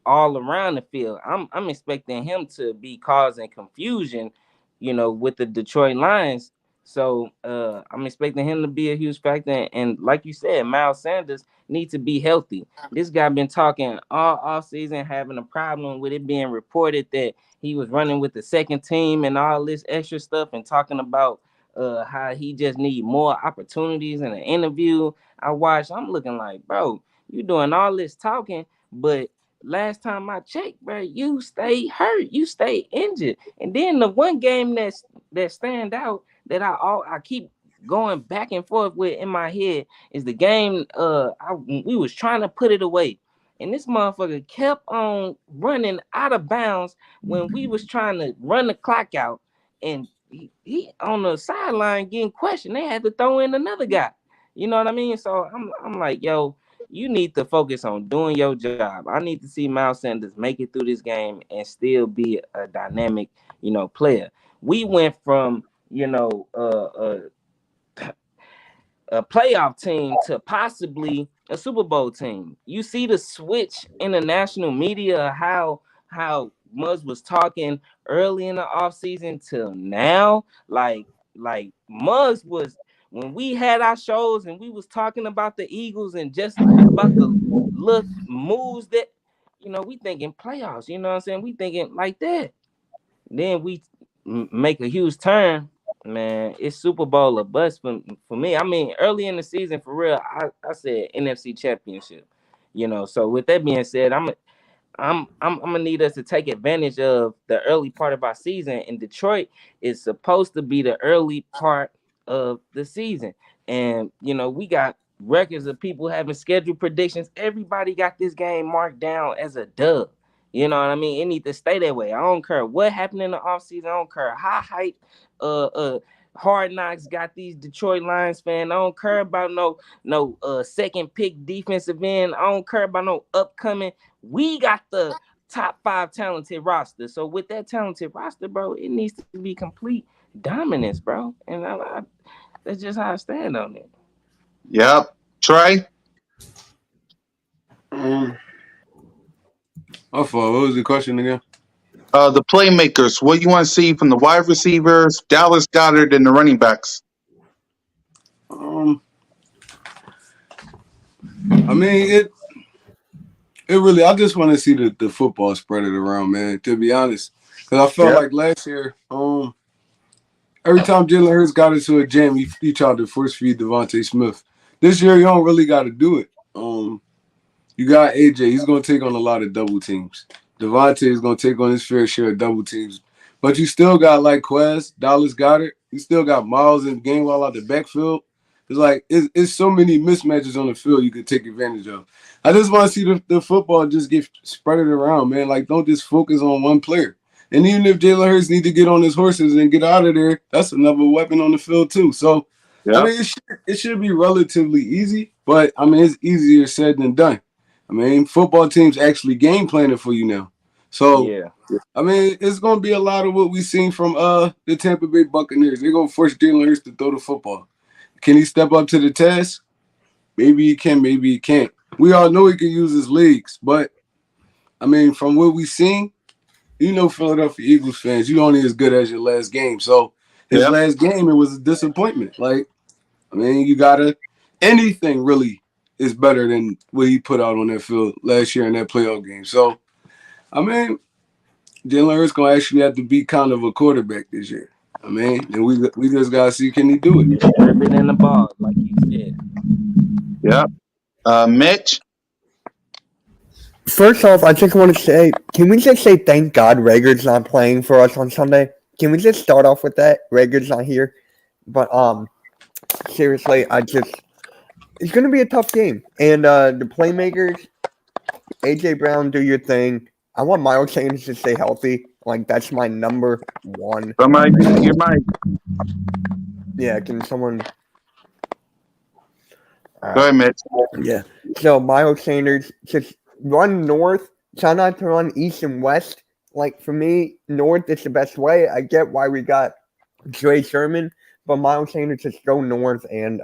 all around the field. I'm expecting him to be causing confusion, with the Detroit Lions. So I'm expecting him to be a huge factor. And like you said, Miles Sanders needs to be healthy. This guy been talking all off season, having a problem with it being reported that he was running with the second team and all this extra stuff, and talking about how he just need more opportunities in an interview. I watched. I'm looking like, bro, you doing all this talking, but last time I checked, bro, you stay hurt, you stay injured. And then the one game that stand out that I keep going back and forth with in my head is the game we was trying to put it away. And this motherfucker kept on running out of bounds when we was trying to run the clock out. And he on the sideline getting questioned. They had to throw in another guy. You know what I mean? So I'm like, yo, you need to focus on doing your job. I need to see Miles Sanders make it through this game and still be a dynamic, player. We went from, a playoff team to possibly a Super Bowl team. You see the switch in the national media, how Muzz was talking early in the offseason till now. Like Muzz was, when we had our shows and we was talking about the Eagles and just about the look moves that, we thinking playoffs, you know what I'm saying? We thinking like that. Then we make a huge turn. Man, it's Super Bowl or bust for me. I mean, early in the season, for real, I said NFC Championship. So with that being said, I'm gonna need us to take advantage of the early part of our season. And Detroit is supposed to be the early part of the season. And we got records of people having scheduled predictions. Everybody got this game marked down as a dub. You know what I mean? It needs to stay that way. I don't care what happened in the offseason. I don't care how hype Hard Knocks got these Detroit Lions fans. I don't care about no second pick defensive end. I don't care about no upcoming. We got the top 5 talented roster. So with that talented roster, bro, it needs to be complete dominance, bro. And that's just how I stand on it. Yep. Trey? My fault. What was the question again? The playmakers, what you want to see from the wide receivers, Dallas Goddard, and the running backs? I mean, it really, I just want to see the football spread it around, man, to be honest. Because I felt like last year, every time Jalen Hurts got into a jam, he tried to force feed Devontae Smith. This year, you don't really got to do it. You got AJ. He's going to take on a lot of double teams. Devontae is going to take on his fair share of double teams. But you still got like Quez, Dallas Goddard. You still got Miles and Gainwell out the backfield. It's like it's so many mismatches on the field you could take advantage of. I just want to see the football just get spread it around, man. Like don't just focus on one player. And even if Jalen Hurts need to get on his horses and get out of there, that's another weapon on the field too. So, I mean, it should be relatively easy, but I mean, it's easier said than done. I mean, football teams actually game planning for you now. So, Yeah. I mean, it's gonna be a lot of what we seen from the Tampa Bay Buccaneers. They're gonna force Jalen Hurts to throw the football. Can he step up to the task? Maybe he can, maybe he can't. We all know he can use his legs, but I mean, from what we seen, you know, Philadelphia Eagles fans, you only as good as your last game. So his last game, it was a disappointment. Like, I mean, you gotta anything really is better than what he put out on that field last year in that playoff game. So, I mean, Jalen Hurts gonna actually have to be kind of a quarterback this year. I mean, and we just gotta see can he do it. Dribbling in the ball, like you said. Yep. Mitch. First off, I just want to say, can we just say thank God Rager's not playing for us on Sunday? Can we just start off with that? Rager's not here. But seriously, it's gonna be a tough game. And the playmakers, AJ Brown, do your thing. I want Miles Sanders to stay healthy. Like that's my number one. Somebody mute your mic. Yeah, can someone Go ahead, Mitch. Yeah. So Miles Sanders just run north. Try not to run east and west. Like for me, north is the best way. I get why we got Dre Sherman, but Miles Sanders just go north and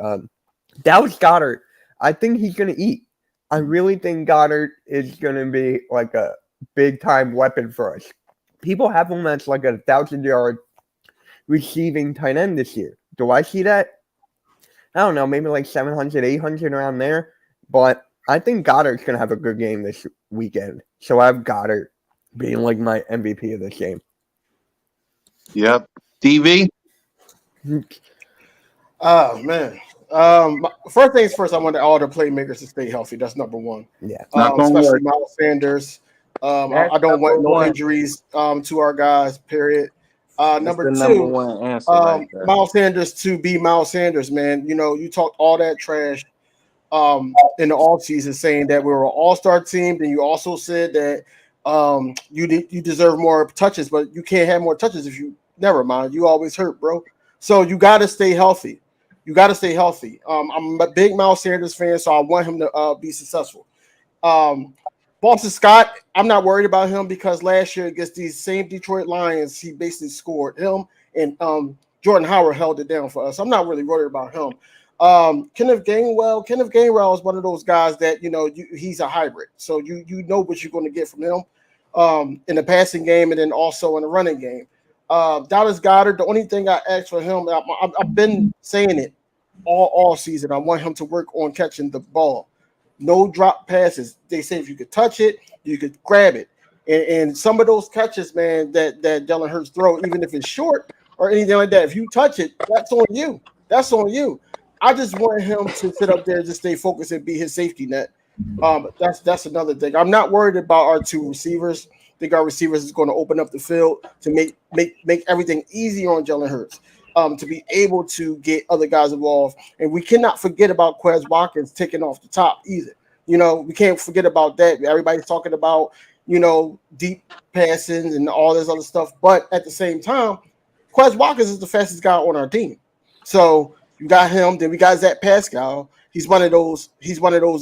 Dallas Goddard. I think he's gonna eat. I really think Goddard is gonna be like a big time weapon for us. People have him as like 1,000-yard receiving tight end this year. Do I see that? I don't know, maybe like 700, 800 around there. But I think Goddard's going to have a good game this weekend. So I have Goddard being like my MVP of this game. Yep. TV? Oh, man. First things first, I want all the playmakers to stay healthy. That's number one. Yeah. Especially Miles Sanders. I don't want no injuries to our guys, period. Number two, one answer right there. Miles Sanders to be Miles Sanders, man. You know, you talked all that trash in the offseason saying that we were an all-star team. Then you also said that you deserve more touches, but you can't have more touches if you never mind. You always hurt, bro. So you got to stay healthy. You got to stay healthy. I'm a big Miles Sanders fan, so I want him to be successful. Boston Scott, I'm not worried about him because last year against these same Detroit Lions, he basically scored. Him and Jordan Howard held it down for us. I'm not really worried about him. Kenneth Gainwell is one of those guys that, you know, he's a hybrid. So you know what you're going to get from him in the passing game and then also in the running game. Dallas Goddard, the only thing I asked for him, I've been saying it all season. I want him to work on catching the ball. No drop passes. They say if you could touch it, you could grab it. And some of those catches, man, that Jalen Hurts throw, even if it's short or anything like that, if you touch it, that's on you. That's on you. I just want him to sit up there, just stay focused and be his safety net. That's another thing. I'm not worried about our two receivers. I think our receivers is going to open up the field to make everything easier on Jalen Hurts. To be able to get other guys involved. And we cannot forget about Quez Watkins taking off the top either. You know, we can't forget about that. Everybody's talking about, you know, deep passing and all this other stuff. But at the same time, Quez Watkins is the fastest guy on our team. So you got him. Then we got Zach Pascal. He's one of those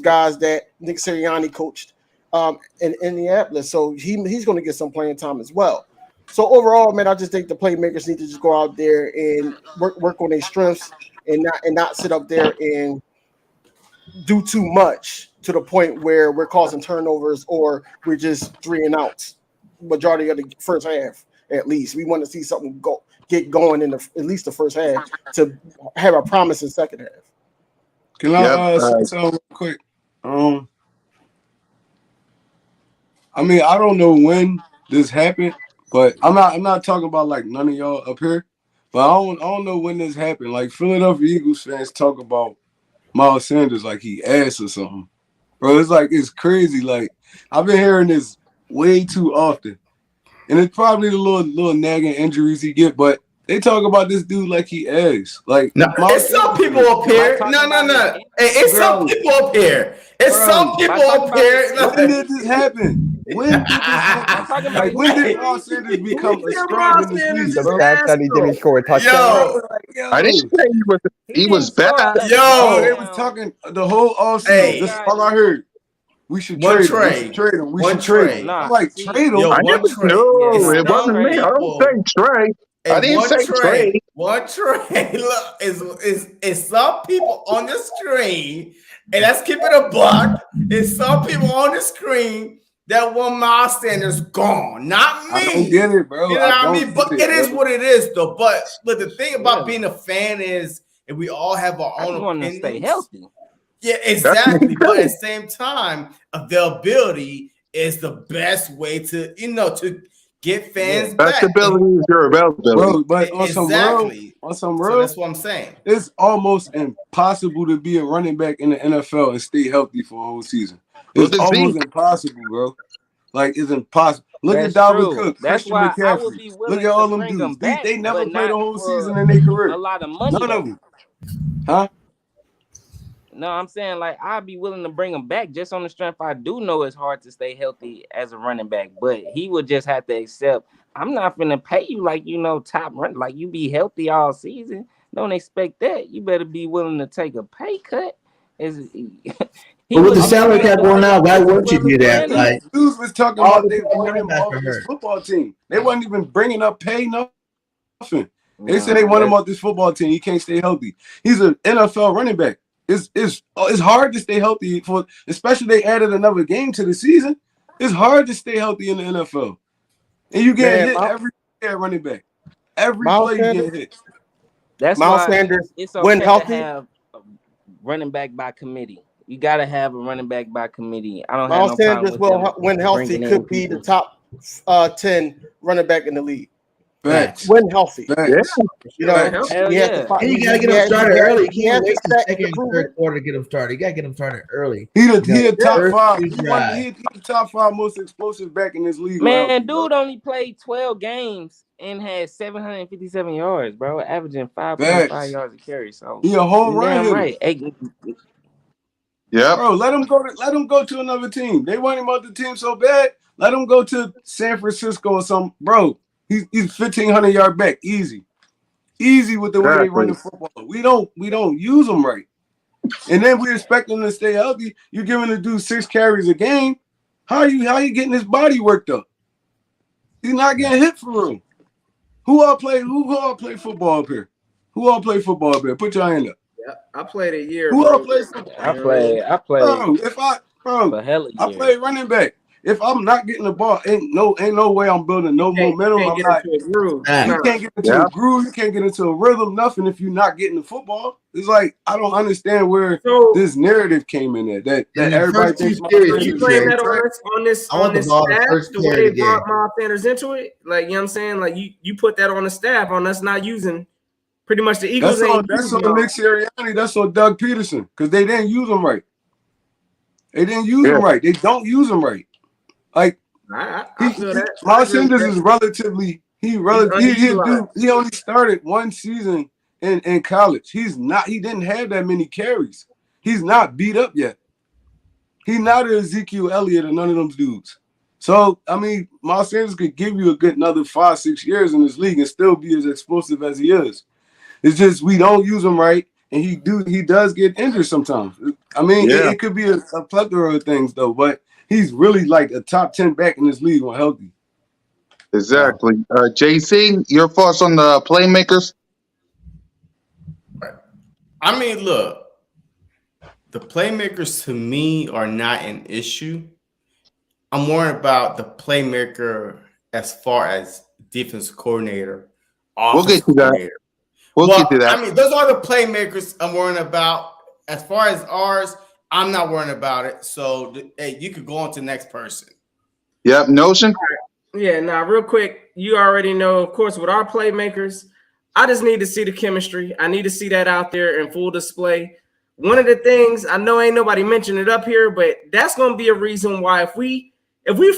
guys that Nick Sirianni coached in Indianapolis. So he's going to get some playing time as well. So overall, man, I just think the playmakers need to just go out there and work on their strengths and not sit up there and do too much to the point where we're causing turnovers or we're just 3 and outs. Majority of the first half, at least. We want to see something get going in at least the first half to have a promising second half. Can I say something real quick? I mean, I don't know when this happened. But I'm not talking about like none of y'all up here. But I don't know when this happened. Like Philadelphia Eagles fans talk about Miles Sanders like he ass or something. Bro, it's crazy. Like I've been hearing this way too often. and it's probably the little nagging injuries he get, but they talk about this dude like he is. Like, no, it's some people up here. No. Hey, it's some people up here. It's some people up here. When did this happen? When did this happen? Like, when did Miles Sanders become a star in this league, The bro? fact that he didn't score a touchdown. Yo, I didn't say he was bad. Bro, they was talking the whole offseason. Hey. That's all I heard. We should trade him. We should trade him. We should trade him. I'm like, trade him. Yo, I one never trade. know. Yes, It wasn't me. I don't say Trey. I didn't say trade. One trade. Look, is some people on the screen, and let's keep it a buck. Is some people on the screen that want Miles Sanders gone? Not me. I don't get it, bro. You know what I mean? But it is what it is, though. But the thing about being a fan is, and we all have our own opinions. To stay healthy. Yeah, exactly. But at the same time, availability is the best way to, to get fans back. Best ability is your availability. Bro, but on some real, so that's what I'm saying. It's almost impossible to be a running back in the NFL and stay healthy for a whole season. It's almost impossible, bro. Like, it's impossible. Look at Dalvin Cook, Christian McCaffrey. Look at all them dudes. They never played a whole season in their career. A lot of money. None of them. Huh? No, I'm saying, like, I'd be willing to bring him back just on the strength. I do know it's hard to stay healthy as a running back, but he would just have to accept, I'm not going to pay you like, top run. Like, you be healthy all season. Don't expect that. You better be willing to take a pay cut. But with the salary cap going out, why wouldn't you do that? Like, dudes was talking about they wanted him off this football team. They wasn't even bringing up pay, nothing. They said they want him off this football team. He can't stay healthy. He's an NFL running back. It's hard to stay healthy especially they added another game to the season. It's hard to stay healthy in the NFL, and you get hit every play at running back. Every play you get hit. That's Miles why Sanders, it's okay when healthy, to have a running back by committee. You got to have a running back by committee. I don't Miles have no Sanders, when healthy, could be the top 10 running back in the league. Facts. When healthy. Facts. You know, and you gotta get him started early. You can't wait the second and third quarter to get him started. You gotta get him started early. He a top 5. He's the top 5 most explosive back in this league. Man, dude only played 12 games and had 757 yards, bro, averaging 5.5 yards a carry. So he a home run hitter. Right. Yeah, bro. Let him go to another team. They want him off the team so bad. Let him go to San Francisco or something, bro. He's 1,500 yard back, easy with the way they run the football. We don't use them right, and then we expect them to stay healthy. You're giving the dude 6 carries a game. How you getting his body worked up? He's not getting hit for real. Who all play football up here? Who all play football up here? Put your hand up. Yeah, I played a year. Who all play football? I played. I played running back. If I'm not getting the ball, ain't no way I'm building no momentum. You can't get into a groove. You can't get into a rhythm. Nothing if you're not getting the football. It's like I don't understand where this narrative came in there. That everybody thinks you claim that on this staff, the way they brought Miles Sanders into it. Like, you know what I'm saying? Like you put that on the staff on us not using pretty much the Eagles. That's on Nick Sirianni. That's on Doug Peterson because they didn't use them right. They didn't use them right. They don't use them right. Like I feel that. Miles Sanders is relatively he only started one season in college. He didn't have that many carries. He's not beat up yet. He's not an Ezekiel Elliott or none of them dudes. So I mean, Miles Sanders could give you a good another 5-6 years in this league and still be as explosive as he is. It's just we don't use him right, and he does get injured sometimes. I mean, it could be a plethora of things though, but he's really like a top 10 back in this league when healthy. Exactly. JC, your thoughts on the playmakers? I mean, look, the playmakers to me are not an issue. I'm worried about the playmaker as far as defense coordinator. We'll get to that. We'll get to that. I mean, those are the playmakers I'm worrying about. As far as ours, I'm not worrying about it. So, hey, you could go on to the next person. Yep. Notion? Yeah, now, real quick, you already know, of course, with our playmakers, I just need to see the chemistry. I need to see that out there in full display. One of the things, I know ain't nobody mentioned it up here, but that's going to be a reason why if we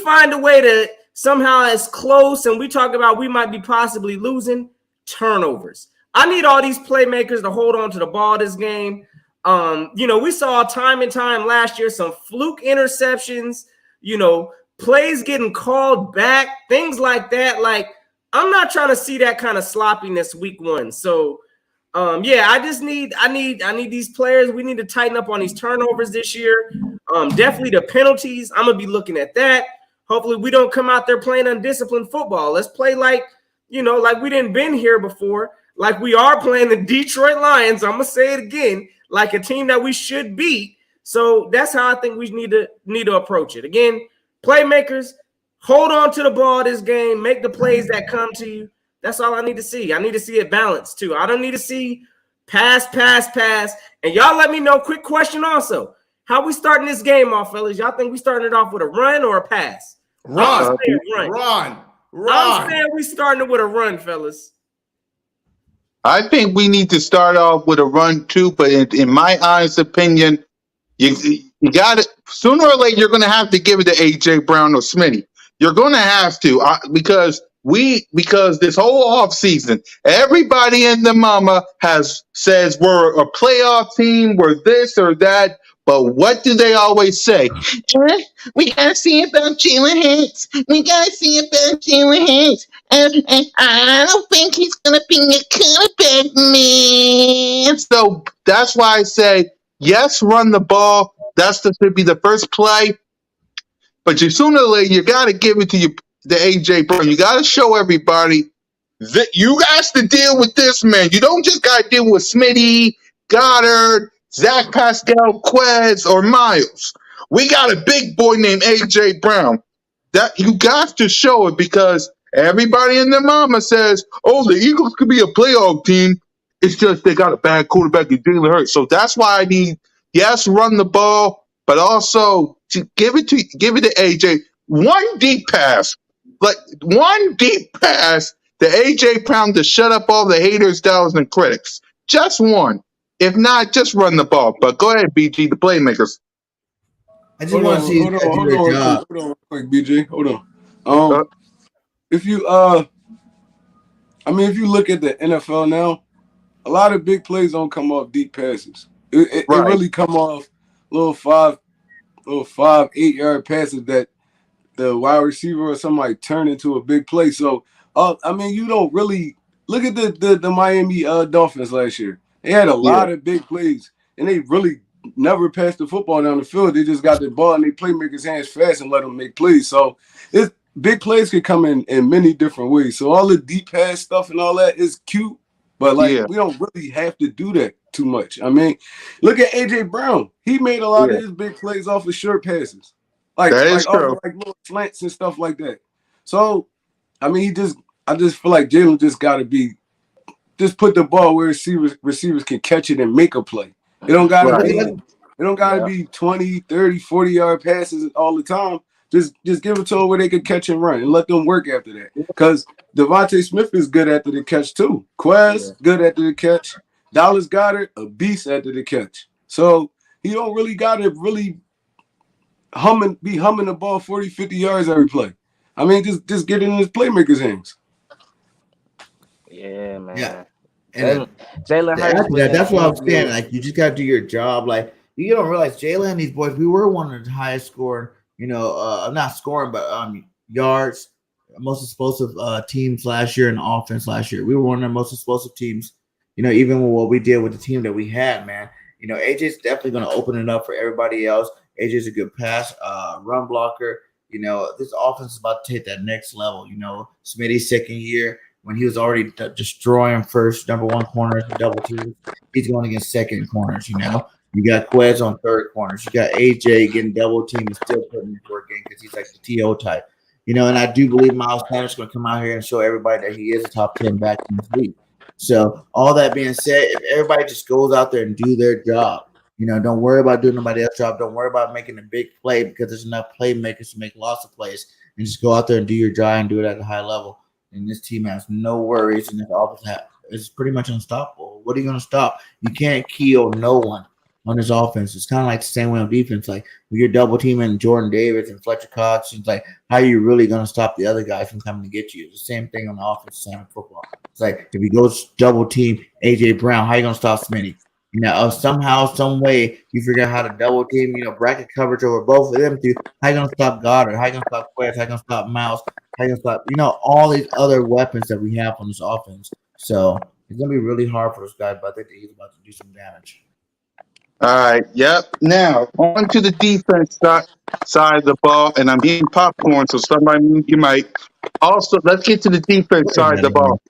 find a way to somehow it's close and we talk about we might be possibly losing, turnovers. I need all these playmakers to hold on to the ball this game. We saw time and time last year some fluke interceptions, plays getting called back, things like that. Like, I'm not trying to see that kind of sloppiness week 1. So I need these players. We need to tighten up on these turnovers this year. Definitely the penalties. I'm gonna be looking at that. Hopefully we don't come out there playing undisciplined football. Let's play like we didn't been here before. Like we are playing the Detroit Lions. I'm gonna say it again, like a team that we should beat. So that's how I think we need to approach it. Again, playmakers, hold on to the ball this game, make the plays that come to you. That's all I need to see. I need to see it balanced too. I don't need to see pass. And y'all let me know, quick question also. How we starting this game off, fellas? Y'all think we starting it off with a run or a pass? Run. I'm saying we starting it with a run, fellas. I think we need to start off with a run too, but in my honest opinion, you got it. Sooner or later, you're going to have to give it to AJ Brown or Smitty. You're going to have to because this whole off season, everybody in the mama says we're a playoff team, we're this or that. But what do they always say? We gotta see about Jalen Hurts. We gotta see about Jalen Hurts. And I don't think he's gonna be a quarterback, man. So that's why I say yes, run the ball. Should be the first play. But sooner or later, you gotta give it to the AJ Brown. You gotta show everybody that you guys to deal with this man. You don't just gotta deal with Smitty, Goddard, Zach Pascal, Quez, or Miles. We got a big boy named AJ Brown. That you got to show it because everybody in their mama says, "Oh, the Eagles could be a playoff team." It's just they got a bad quarterback in Jalen Hurts. So that's why I need run the ball, but also to give it to AJ. One deep pass to AJ Brown to shut up all the haters, doubters, and critics. Just one. If not, just run the ball. But go ahead, BG, the playmakers. I just want to see you do your job. Hold on, quick, BG. Hold on. If you look at the NFL now, a lot of big plays don't come off deep passes. It really come off little 8-yard passes that the wide receiver or somebody turn into a big play. So, you don't really look at the Miami Dolphins last year. They had a lot of big plays, and they really never passed the football down the field. They just got the ball in their playmakers' hands fast and let them make plays. So, big plays can come in many different ways. So, all the deep pass stuff and all that is cute, but we don't really have to do that too much. I mean, look at AJ Brown. He made a lot of his big plays off of short passes, like little slants and stuff like that. So, I mean, I just feel like Jalen just got to just put the ball where receivers can catch it and make a play. It don't gotta be 20, 30, 40-yard passes all the time. Just give it to them where they can catch and run and let them work after that. Because Devontae Smith is good after the catch too. Quez, good after the catch. Dallas Goedert, a beast after the catch. So he don't really gotta be humming the ball 40, 50 yards every play. I mean, just get it in his playmakers' hands. Yeah, man. Yeah. Jalen Hurts. That's what I'm saying. Like, you just got to do your job. Like, you don't realize Jalen and these boys, we were one of the highest scoring, not scoring, but yards, most explosive teams last year in offense last year. We were one of the most explosive teams, even with what we did with the team that we had, man. AJ's definitely going to open it up for everybody else. AJ's a good pass, run blocker. This offense is about to take that next level. Smitty's second year, when he was already destroying first number one corners and double teams, he's going against second corners. You got Quez on third corners. You got AJ getting double teamed and still putting in work in because he's like the TO type. And I do believe Miles Sanders is going to come out here and show everybody that he is a top 10 back in this league. So all that being said, if everybody just goes out there and do their job, don't worry about doing nobody else's job. Don't worry about making a big play because there's enough playmakers to make lots of plays, and just go out there and do your job and do it at a high level. And this team has no worries, and this offense is pretty much unstoppable. What are you going to stop? You can't kill no one. on this offense. It's kind of like the same way on defense. Like when you're double teaming Jordan Davis and Fletcher Cox, it's like how are you really going to stop the other guys from coming to get you? It's the same thing on the offense, same in football. It's like if you go double team AJ Brown, how are you going to stop Smitty? You know, somehow, some way, you figure out how to double team, bracket coverage over both of them two. How you gonna stop Goddard? How you gonna stop Quest? How you gonna stop Miles? How you gonna stop, all these other weapons that we have on this offense? So it's gonna be really hard for this guy, but I think he's about to do some damage. All right. Yep. Now on to the defense side of the ball, and I'm eating popcorn, so somebody mute your mic. Also, let's get to the defense side of the ball.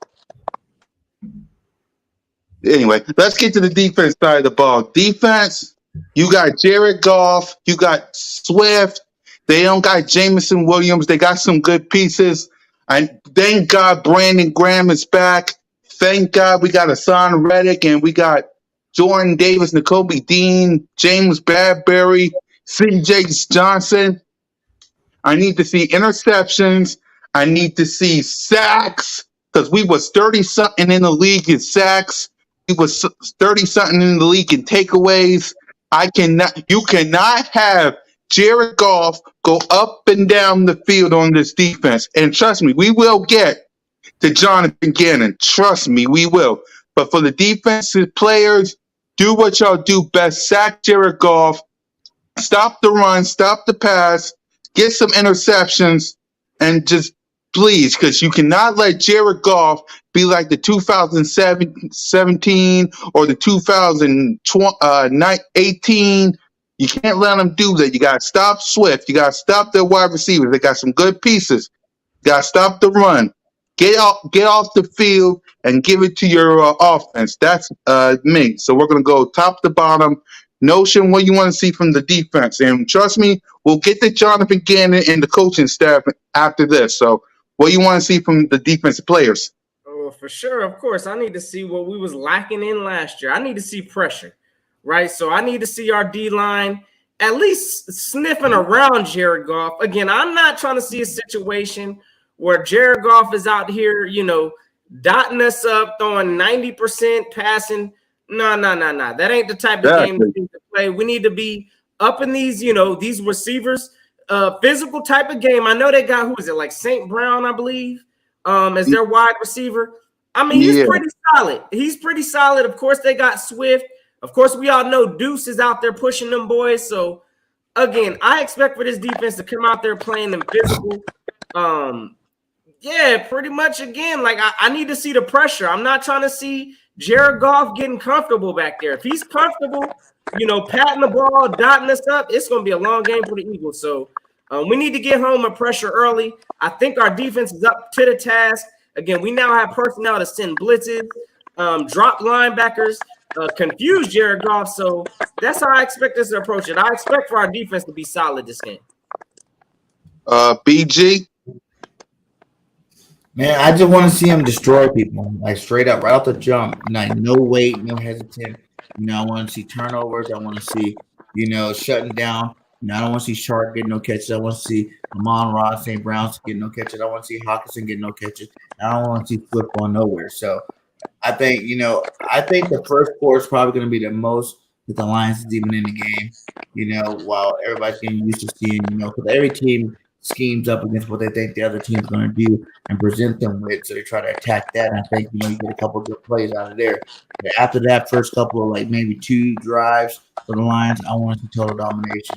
Anyway, let's get to the defense side of the ball. Defense, you got Jared Goff, you got Swift. They don't got Jameson Williams. They got some good pieces. And thank God Brandon Graham is back. Thank God we got Hassan Reddick and we got Jordan Davis, N'Kobe Dean, James Bradbury, C.J. Johnson. I need to see interceptions. I need to see sacks because we was 30-something in the league in sacks. We was 30-something in the league in takeaways. You cannot have Jared Goff go up and down the field on this defense. And trust me, we will get to Jonathan Gannon. Trust me, we will. But for the defensive players, do what y'all do best. Sack Jared Goff. Stop the run. Stop the pass. Get some interceptions. And just please, because you cannot let Jared Goff be like the 2017 or the 2018. You can't let him do that. You got to stop Swift. You got to stop their wide receivers. They got some good pieces. You got to stop the run. Get off the field and give it to your offense. That's me. So we're going to go top to bottom. Notion, what you want to see from the defense. And trust me, we'll get to Jonathan Gannon and the coaching staff after this. So what you want to see from the defensive players? Oh, for sure. Of course, I need to see what we was lacking in last year. I need to see pressure, right? So I need to see our D-line at least sniffing around Jared Goff. Again, I'm not trying to see a situation where Jared Goff is out here, dotting us up, throwing 90% passing. No. That ain't the type of game we need to play. We need to be up in these, these receivers, physical type of game. I know they got, who is it, like St. Brown, I believe, as their wide receiver. I mean, he's pretty solid. He's pretty solid. Of course, they got Swift. Of course, we all know Deuce is out there pushing them boys. So, again, I expect for this defense to come out there playing them physical. Yeah, pretty much. Again, like I need to see the pressure. I'm not trying to see Jared Goff getting comfortable back there. If he's comfortable, patting the ball, dotting us up, it's going to be a long game for the Eagles. So we need to get home a pressure early. I think our defense is up to the task. Again, we now have personnel to send blitzes, drop linebackers, confuse Jared Goff. So that's how I expect us to approach it. I expect for our defense to be solid this game. BG? Man, I just want to see him destroy people, like straight up, right off the jump. Like no wait, no hesitant. I want to see turnovers. I want to see, shutting down. I don't want to see Sharp get no catches. I want to see Amon-Ra St. Brown get no catches. I want to see Hawkinson get no catches. I don't want to see football nowhere. So I think, the first quarter is probably going to be the most that the Lions is even in the game, while everybody's getting used to seeing, because every team schemes up against what they think the other team's going to do and present them with, so they try to attack that. And I think you get a couple of good plays out of there. But after that first couple of like maybe 2 drives for the Lions, I want to see total domination.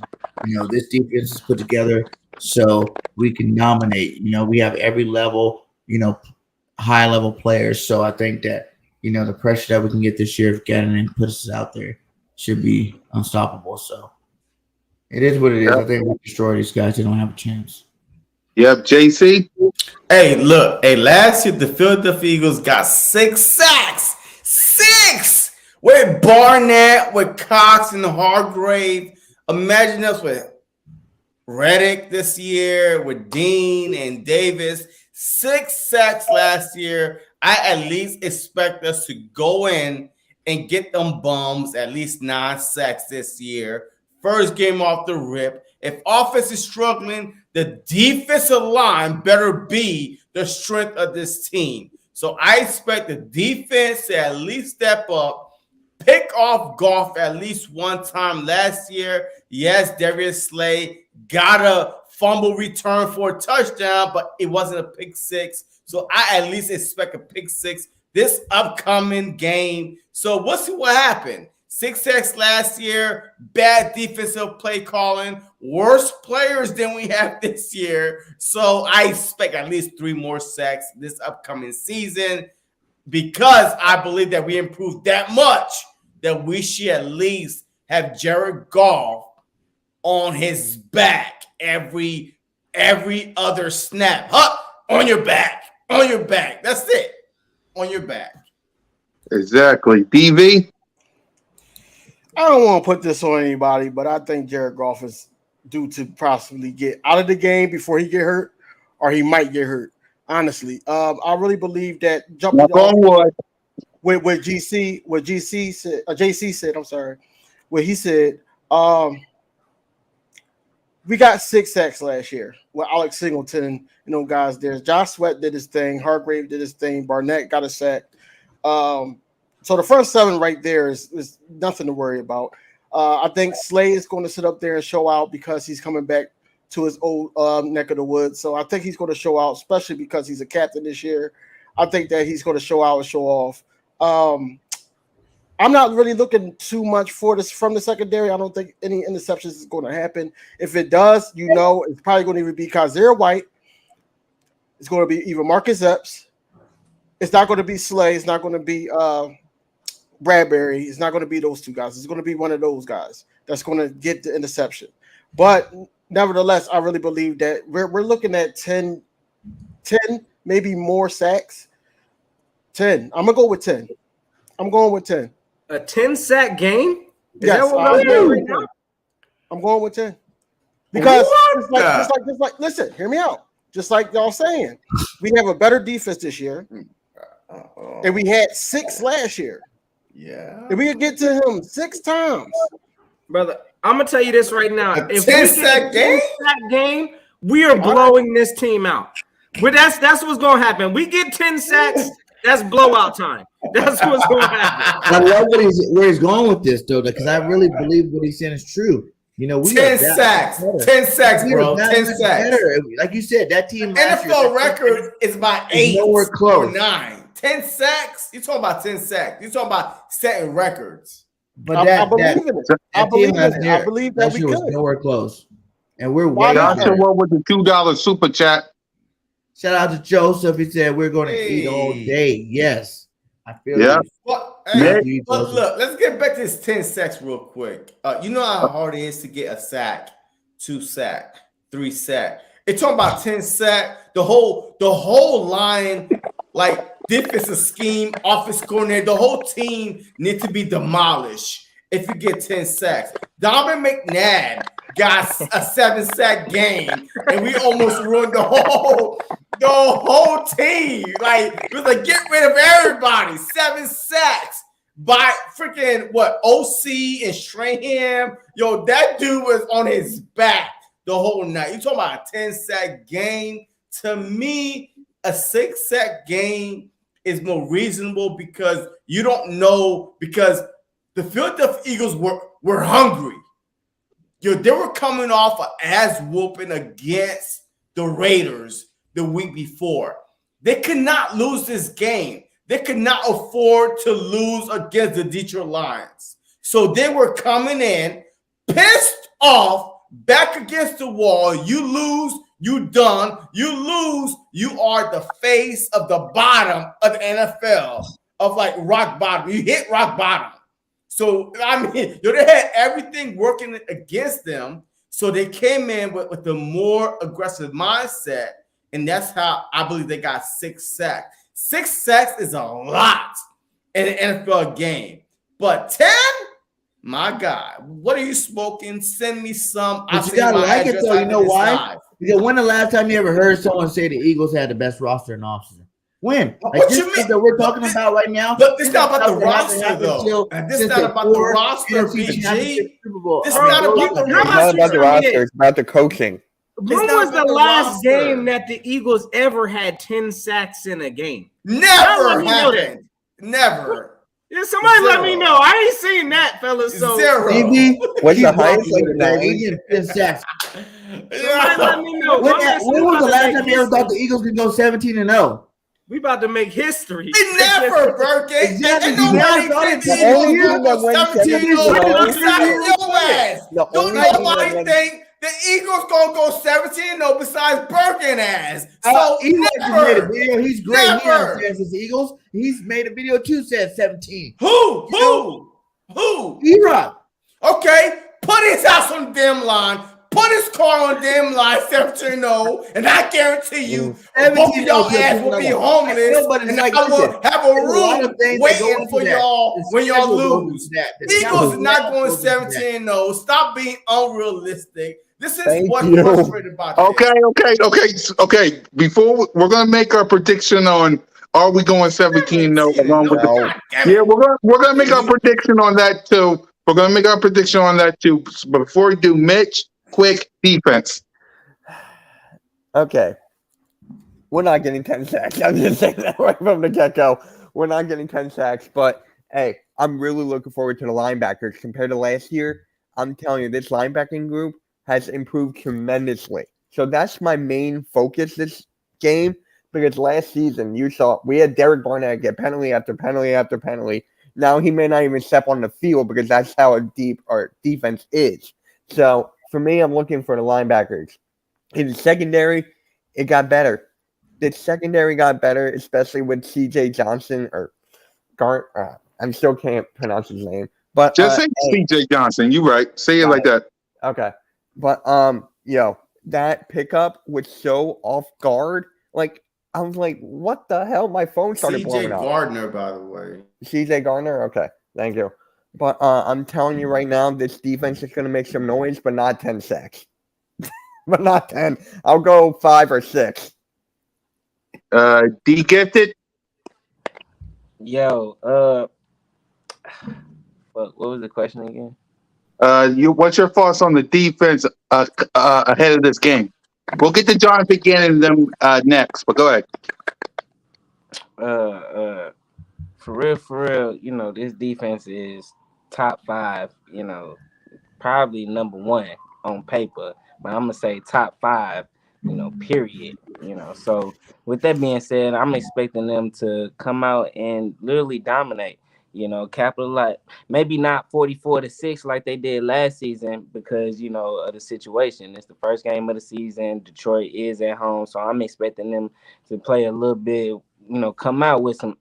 This defense is put together so we can dominate. We have every level, high level players. So I think that the pressure that we can get this year if Gannon puts us out there should be unstoppable. So it is what it is. I think we destroy these guys. They don't have a chance. Yep, JC. Hey, look. Hey, last year the Philadelphia Eagles got 6 sacks. 6 with Barnett, with Cox and Hargrave. Imagine us with Reddick this year, with Dean and Davis. 6 sacks last year. I at least expect us to go in and get them bums at least 9 sacks this year. First game off the rip. If offense is struggling, the defensive line better be the strength of this team. So I expect the defense to at least step up, pick off Goff at least one time last year. Yes, Darius Slay got a fumble return for a touchdown, but it wasn't a pick six. So I at least expect a pick six this upcoming game. So we'll see what happened. 6 sacks last year, bad defensive play calling, worse players than we have this year. So I expect at least 3 more sacks this upcoming season because I believe that we improved that much that we should at least have Jared Goff on his back every other snap. On your back. On your back. That's it. On your back. Exactly. DV? I don't want to put this on anybody, but I think Jared Goff is due to possibly get out of the game before he get hurt, or he might get hurt. Honestly, I really believe that jumping off with JC said, I'm sorry, what he said. We got 6 sacks last year with Alex Singleton, guys. There's Josh Sweat did his thing, Hargrave did his thing, Barnett got a sack. So the first 7 right there is nothing to worry about. I think Slay is going to sit up there and show out because he's coming back to his old neck of the woods. So I think he's going to show out, especially because he's a captain this year. I think that he's going to show out and show off. I'm not really looking too much for this from the secondary. I don't think any interceptions is going to happen. If it does, it's probably going to either be Kazir White. It's going to be either Marcus Epps. It's not going to be Slay. It's not going to be Bradbury. It's not going to be those 2 guys. It's going to be one of those guys that's going to get the interception. But nevertheless, I really believe that we're looking at 10, maybe more sacks. 10. I'm going to go with 10. I'm going with 10. A 10-sack game? Yes, I'm going with 10. Because just like, listen, hear me out. Just like y'all saying, we have a better defense this year. And we had 6 last year. Yeah. If we could get to him 6 times. Brother, I'm going to tell you this right now. If we 10-sack get a 10-sack game, we are blowing this team out. But that's what's going to happen. We get 10 sacks, that's blowout time. That's what's going to happen. I love where he's going with this, though, because I really believe what he's saying is true. We 10 sacks. 10 sacks, bro. 10 sacks. Better. Like you said, that team. NFL record is by 8 nowhere close. or 9. 10 sacks. You're talking about 10 sacks. You're talking about setting records. But I believe in it. I believe that we was could. nowhere close, and we're way. Joshua with the $2 super chat. Shout out to Joseph. He said we're going to eat all day. Yes, I feel. Yeah. But look, let's get back to this 10 sacks real quick. You know how hard it is to get a sack, 2 sack, 3 sack. It's talking about 10 sack. The whole line, like defensive scheme, offense coordinator, the whole team needs to be demolished if you get 10 sacks. Donovan McNabb got a 7-sack game, and we almost ruined the whole team. Like, it was like, get rid of everybody. 7 sacks by freaking OC and Strahan. Yo, that dude was on his back the whole night. You talking about a 10-sack game? To me, a 6-sack game is more reasonable because you don't know, because the Philadelphia Eagles were hungry. They were coming off an ass whooping against the Raiders the week before. They could not lose this game. They could not afford to lose against the Detroit Lions. So they were coming in pissed off, back against the wall. You lose, you done. You lose, you are the face of the bottom of the NFL, of like rock bottom. You hit rock bottom. So, I mean, they had everything working against them. So they came in with the more aggressive mindset. And that's how I believe they got 6 sacks. 6 sacks is a lot in an NFL game. But 10? My God. What are you smoking? Send me some. But you got to like it, though. You know why? Because when the last time you ever heard someone say the Eagles had the best roster in offseason? When? Like what this you mean? That we're talking about right now. But this is not about the roster, though. This is not about the roster, BG. This is not about the roster. It's not about the roster. It's about the coaching. When was the last game that the Eagles ever had 10 sacks in a game? Never happened. Never. Yeah, somebody let me know. I ain't seen that, fellas. So Zero. Stevie, What's keep the highest? walking Like with a it, man. We 9? getting 10 sacks. somebody let me know. When, My man when Steve was about the to last make time you ever thought the history. Eagles could go 17-0? We about to make history. Never, Birkin. Exactly. Ain't You never nobody thought think it the The till Eagles only this team gonna that go went 17-0 17 and and 0. sack your ass. The Don't only team that nobody went. think the Eagles gonna go 17-0 besides Birkin ass. So Eli just made a never. video. He's great. He Never. understands his Eagles. He's made a video too, said 17. Who? E-Rock. Okay, put his house on the damn line. Put his car on the damn line, 17-0, and I guarantee you, both of 17-0, y'all ass 17-0. will be I homeless, know, but it's and like, I listen, will have a there's a lot of room things that go waiting into for that. y'all The when y'all schedule goes lose. into that. The Eagles talent is not going goes into that. 17-0. Stop being unrealistic. This is Thank what's you. frustrated about this. Okay. Before we're gonna make our prediction on are we going 17-0 along with the God damn yeah, it. we're gonna make our prediction on that too. We're gonna make our prediction on that too. But before we do, Mitch, quick defense. Okay. We're not getting 10 sacks. I'm just saying that right from the get go. We're not getting 10 sacks. But hey, I'm really looking forward to the linebackers compared to last year. I'm telling you, this linebacking group has improved tremendously. So that's my main focus this game because last season you saw we had Derek Barnett get penalty after penalty after penalty. Now he may not even step on the field because that's how deep our defense is. So for me, I'm looking for the linebackers. In the secondary, it got better. The secondary got better, especially with C.J. Johnson or Gar. I still can't pronounce his name, but Just say hey, CJ Johnson. You right. Say it got like it. that. Okay, but that pickup was so off guard. Like I was like, what the hell? My phone started blowing CJ up. Gardner, by the way. C.J. Garner. Okay, thank you. But I'm telling you right now, this defense is going to make some noise, but not 10 sacks. But not 10. I'll go 5 or 6. D gifted. Yo, what was the question again? What's your thoughts on the defense ahead of this game? We'll get to Jonathan Gannon and them next, but go ahead. Uh, for real, this defense is top five, probably number one on paper, but I'm gonna say top five, period. So with that being said, I'm expecting them to come out and literally dominate. Capitalize. Maybe not 44-6 like they did last season because of the situation. It's the first game of the season. Detroit is at home, so I'm expecting them to play a little bit. Come out with some.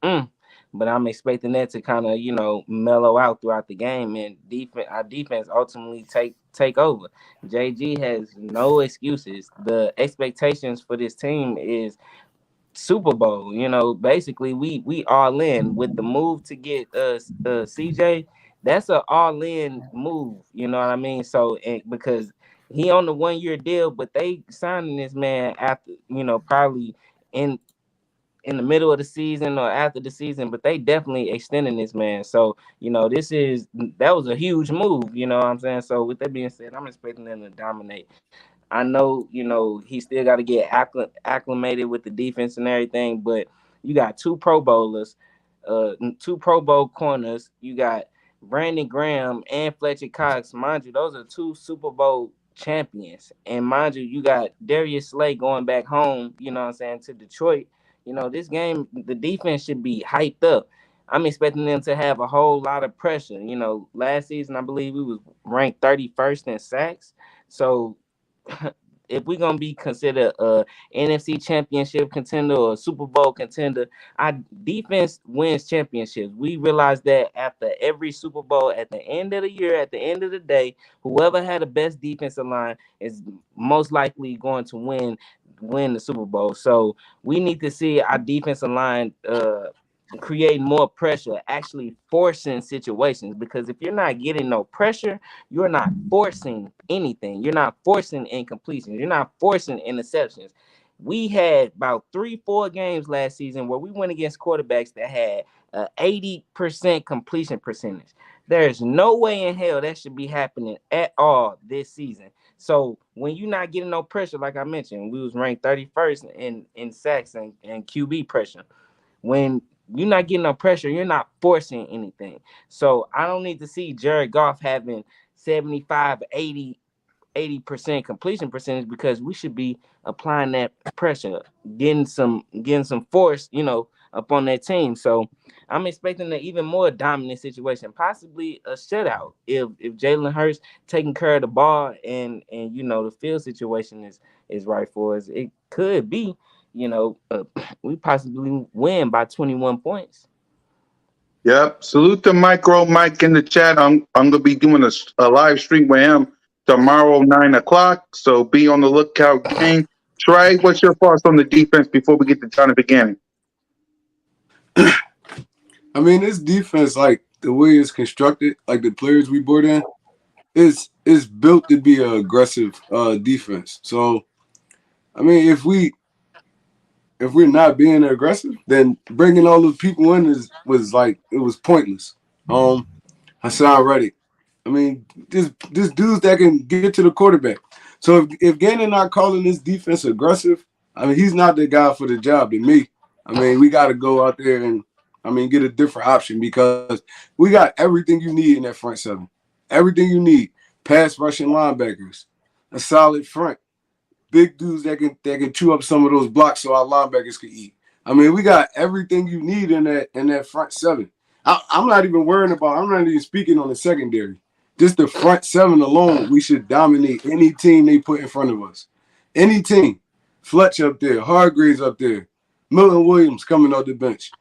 But I'm expecting that to kind of mellow out throughout the game and our defense ultimately take over. JG has no excuses. The expectations for this team is Super Bowl. Basically we all in with the move to get CJ. That's an all in move. You know what I mean? So because he on the 1 year deal, but they signing this man after probably in the middle of the season or after the season, but they definitely extending this man. So, that was a huge move, you know what I'm saying? So with that being said, I'm expecting them to dominate. I know, he still got to get acclimated with the defense and everything, but you got two Pro Bowlers, two Pro Bowl corners. You got Brandon Graham and Fletcher Cox. Mind you, those are two Super Bowl champions. And mind you, you got Darius Slay going back home, you know what I'm saying, to Detroit. This game, the defense should be hyped up. I'm expecting them to have a whole lot of pressure. Last season, I believe we was ranked 31st in sacks. So if we're gonna be considered a NFC championship contender or a Super Bowl contender, our defense wins championships. We realize that after every Super Bowl, at the end of the year, at the end of the day, whoever had the best defensive line is most likely going to win the Super Bowl. So we need to see our defensive line create more pressure, actually forcing situations. Because if you're not getting no pressure, you're not forcing anything. You're not forcing incompletions. You're not forcing interceptions. We had about 3-4 games last season where we went against quarterbacks that had 80% completion percentage. There's no way in hell that should be happening at all this season. So when you're not getting no pressure, like I mentioned, we was ranked 31st in sacks and QB pressure. When you're not getting no pressure. You're not forcing anything. So I don't need to see Jared Goff having 75, 80% completion percentage, because we should be applying that pressure, getting some force, up on that team. So I'm expecting an even more dominant situation, possibly a shutout if Jalen Hurts taking care of the ball, and the field situation is right for us. It could be, we possibly win by 21 points. Yep. Salute to Micro Mike in the chat. I'm gonna be doing a live stream with him tomorrow 9 o'clock. So be on the lookout, King. Trey, what's your thoughts on the defense before we get to Jonathan Gannon? I mean, this defense, like the way it's constructed, like the players we brought in, is built to be an aggressive defense. So, I mean, if we're not being aggressive, then bringing all those people in was pointless. Hassan Reddick. I mean, this dude's that can get to the quarterback. So if Gannon not calling this defense aggressive, I mean, he's not the guy for the job to me. I mean, we got to go out there and, get a different option, because we got everything you need in that front seven. Everything you need. Pass rushing linebackers, a solid front, big dudes that can chew up some of those blocks so our linebackers can eat. I mean, we got everything you need in that front seven. I'm not even speaking on the secondary. Just the front seven alone, we should dominate any team they put in front of us. Any team. Fletch up there, Hargraves up there, Milton Williams coming off the bench.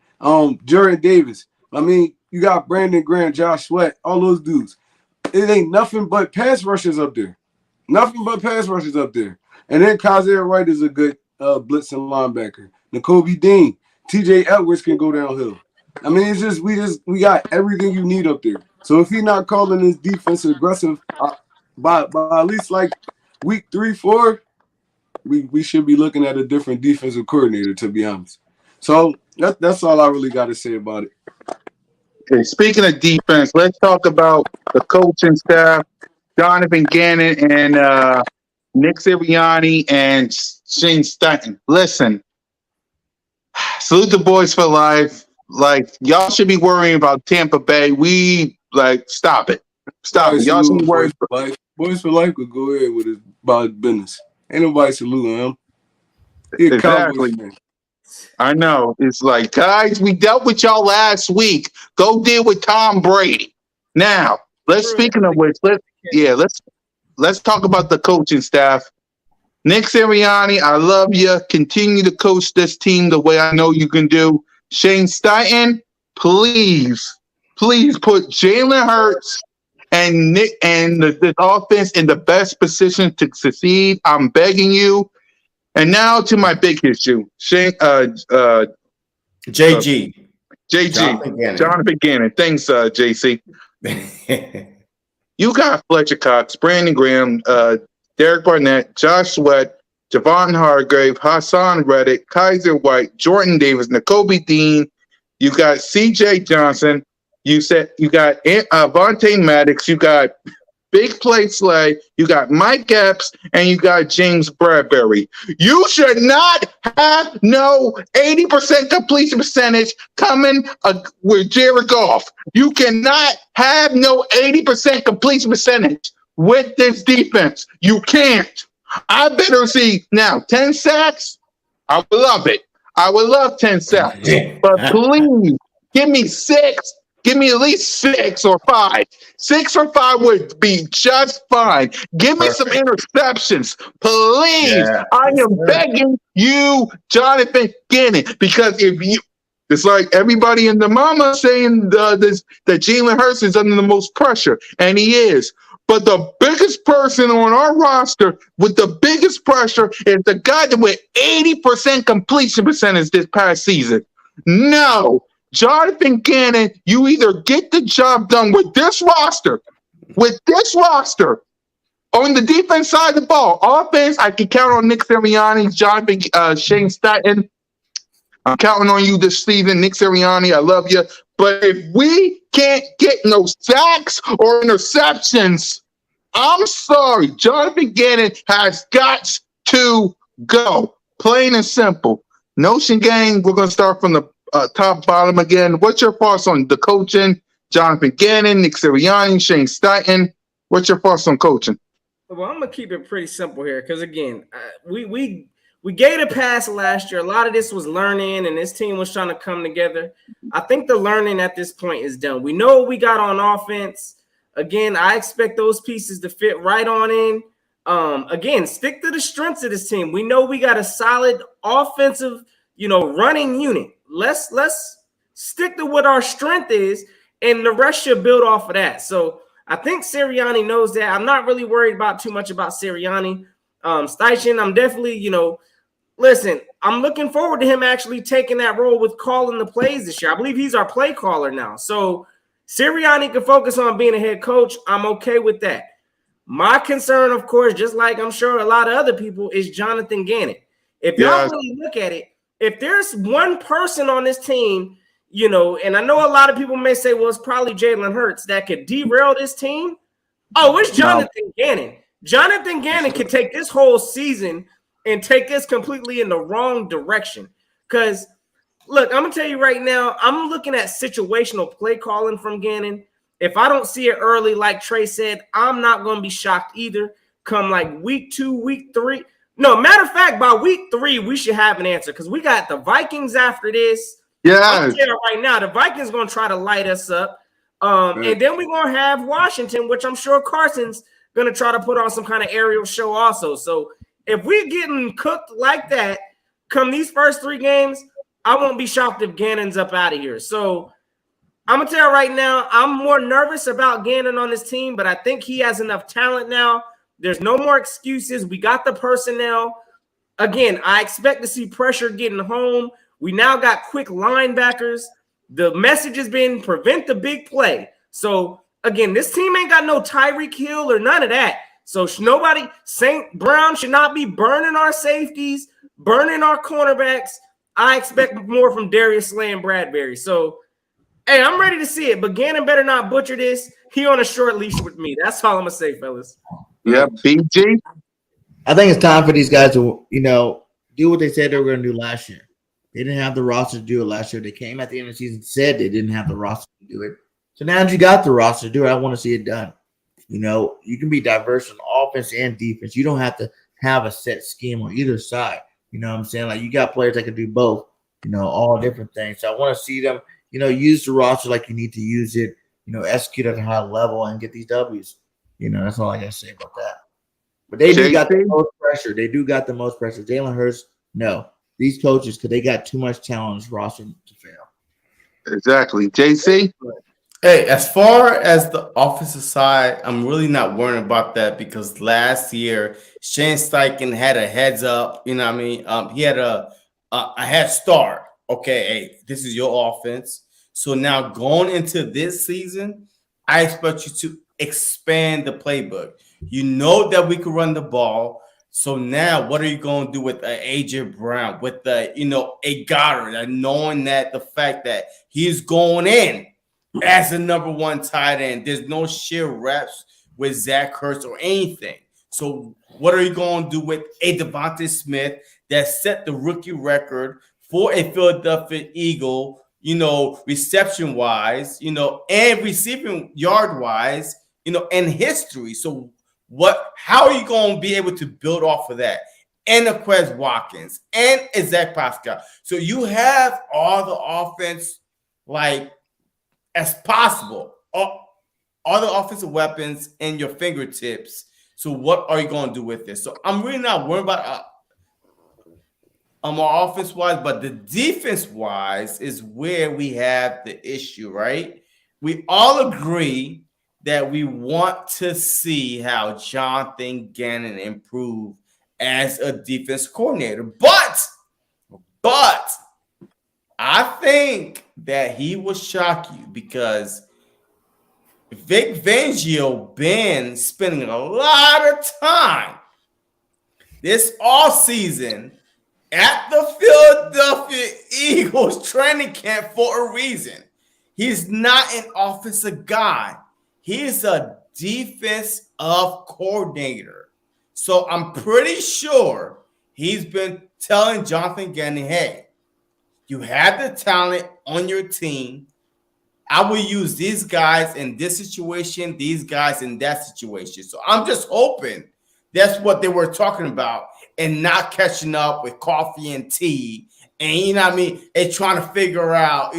Jordan Davis. I mean, you got Brandon Graham, Josh Sweat, all those dudes. It ain't nothing but pass rushers up there. Nothing but pass rushers up there. And then Kaiser Wright is a good blitzing linebacker. N'Kobe Dean, TJ Edwards can go downhill. I mean, it's just we got everything you need up there. So if he's not calling this defense aggressive by at least like week 3, 4, we should be looking at a different defensive coordinator, to be honest. So that's all I really got to say about it. Okay, speaking of defense, let's talk about the coaching staff, Jonathan Gannon and Nick Sirianni and Shane Steichen. Listen, salute the boys for life. Like, y'all should be worrying about Tampa Bay. Stop it. Stop it. Y'all should be worried. Boys for life could go ahead with his about business. Ain't nobody saluting him. He a Cowboys fan. I know. It's like, guys, we dealt with y'all last week. Go deal with Tom Brady. Now, speaking of which, let's talk about the coaching staff. Nick Sirianni, I love you. Continue to coach this team the way I know you can do. Shane Steichen, please put Jalen Hurts and Nick and the offense in the best position to succeed. I'm begging you. And now to my big issue, Shane, JG. Jonathan Gannon. Thanks, JC. You got Fletcher Cox, Brandon Graham, Derek Barnett, Josh Sweat, Javon Hargrave, Hassan Reddick, Kaiser White, Jordan Davis, N'Kobe Dean. You got CJ Johnson. You got Vontae Maddox. You got Big Play Slay. You got Mike Epps, and you got James Bradbury. You should not have no 80% completion percentage coming with Jared Goff. You cannot have no 80% completion percentage with this defense. You can't. I better see now 10 sacks. I would love it. I would love 10 sacks. But please give me 6. Give me at least 6 or 5. 6 or 5 would be just fine. Give me some interceptions, please. Yeah, I am begging you, Jonathan Gannon, because it's like everybody in the mama saying that Jalen Hurts is under the most pressure, and he is. But the biggest person on our roster with the biggest pressure is the guy that with 80% completion percentage this past season. No. Jonathan Gannon, you either get the job done with this roster, on the defense side of the ball. Offense, I can count on Nick Sirianni, Shane Steichen. I'm counting on you this season, Nick Sirianni. I love you. But if we can't get no sacks or interceptions, I'm sorry. Jonathan Gannon has got to go. Plain and simple. Notion gang, we're going to start from the top bottom again. What's your thoughts on the coaching? Jonathan Gannon, Nick Sirianni, Shane Steichen. What's your thoughts on coaching? Well, I'm gonna keep it pretty simple here because again, we gave a pass last year. A lot of this was learning, and this team was trying to come together. I think the learning at this point is done. We know what we got on offense. Again, I expect those pieces to fit right on in. Again, stick to the strengths of this team. We know we got a solid offensive, running unit. Let's stick to what our strength is, and the rest should build off of that. So I think Sirianni knows that. I'm not really worried about too much about Sirianni. Steichen, I'm definitely, listen, I'm looking forward to him actually taking that role with calling the plays this year. I believe he's our play caller now. So Sirianni can focus on being a head coach. I'm okay with that. My concern, of course, just like I'm sure a lot of other people, is Jonathan Gannon. If y'all really look at it, if there's one person on this team, and I know a lot of people may say, well, it's probably Jalen Hurts that could derail this team. Oh, it's Jonathan Gannon. Jonathan Gannon could take this whole season and take us completely in the wrong direction. Because, look, I'm going to tell you right now, I'm looking at situational play calling from Gannon. If I don't see it early, like Trey said, I'm not going to be shocked either. Come like week 2, week 3. No, matter of fact, by week 3, we should have an answer because we got the Vikings after this. Yeah. I'm telling you right now, the Vikings going to try to light us up. And then we're going to have Washington, which I'm sure Carson's going to try to put on some kind of aerial show also. So if we're getting cooked like that, come these first 3 games, I won't be shocked if Gannon's up out of here. So I'm going to tell you right now, I'm more nervous about Gannon on this team, but I think he has enough talent now. There's no more excuses. We got the personnel. Again, I expect to see pressure getting home. We now got quick linebackers. The message has been prevent the big play. So, again, this team ain't got no Tyreek Hill or none of that. So, St. Brown should not be burning our safeties, burning our cornerbacks. I expect more from Darius Slay and Bradbury. So, hey, I'm ready to see it, but Gannon better not butcher this. He on a short leash with me. That's all I'm going to say, fellas. Yeah, BG. I think it's time for these guys to, do what they said they were going to do last year. They didn't have the roster to do it last year. They came at the end of the season, said they didn't have the roster to do it. So now that you got the roster to do it, I want to see it done. You can be diverse on offense and defense. You don't have to have a set scheme on either side. You know what I'm saying? Like, you got players that can do both, all different things. So I want to see them, use the roster like you need to use it, execute at a high level and get these W's. That's all I got to say about that. But they do got the most pressure. They do got the most pressure. Jalen Hurts, no. These coaches, because they got too much talent on this roster to fail. Exactly. JC? Hey, as far as the offensive side, I'm really not worrying about that because last year Shane Steichen had a heads up. You know what I mean? He had a head start. Okay, hey, this is your offense. So now going into this season, I expect you to expand the playbook. You know that we can run the ball. So now, what are you going to do with AJ Brown, with a Goddard, and knowing that the fact that he's going in as the number 1 tight end, there's no sheer reps with Zach Ertz or anything. So what are you going to do with a Devontae Smith that set the rookie record for a Philadelphia Eagle, reception wise, and receiving yard wise, in history? So how are you going to be able to build off of that? And a Quez Watkins and a Zach Pascal. So you have all the offense as possible, all the offensive weapons in your fingertips. So what are you going to do with this? So I'm really not worried about our offense wise, but the defense wise is where we have the issue, right? We all agree that we want to see how Jonathan Gannon improve as a defense coordinator. But I think that he will shock you because Vic Fangio been spending a lot of time this offseason at the Philadelphia Eagles training camp for a reason. He's not an offensive guy. He's a defensive coordinator. So I'm pretty sure he's been telling Jonathan Gannon, hey, You have the talent on your team. I will use these guys in this situation, these guys in that situation. So I'm just hoping that's what they were talking about and not catching up with coffee and tea. And you know what I mean? And trying to figure out,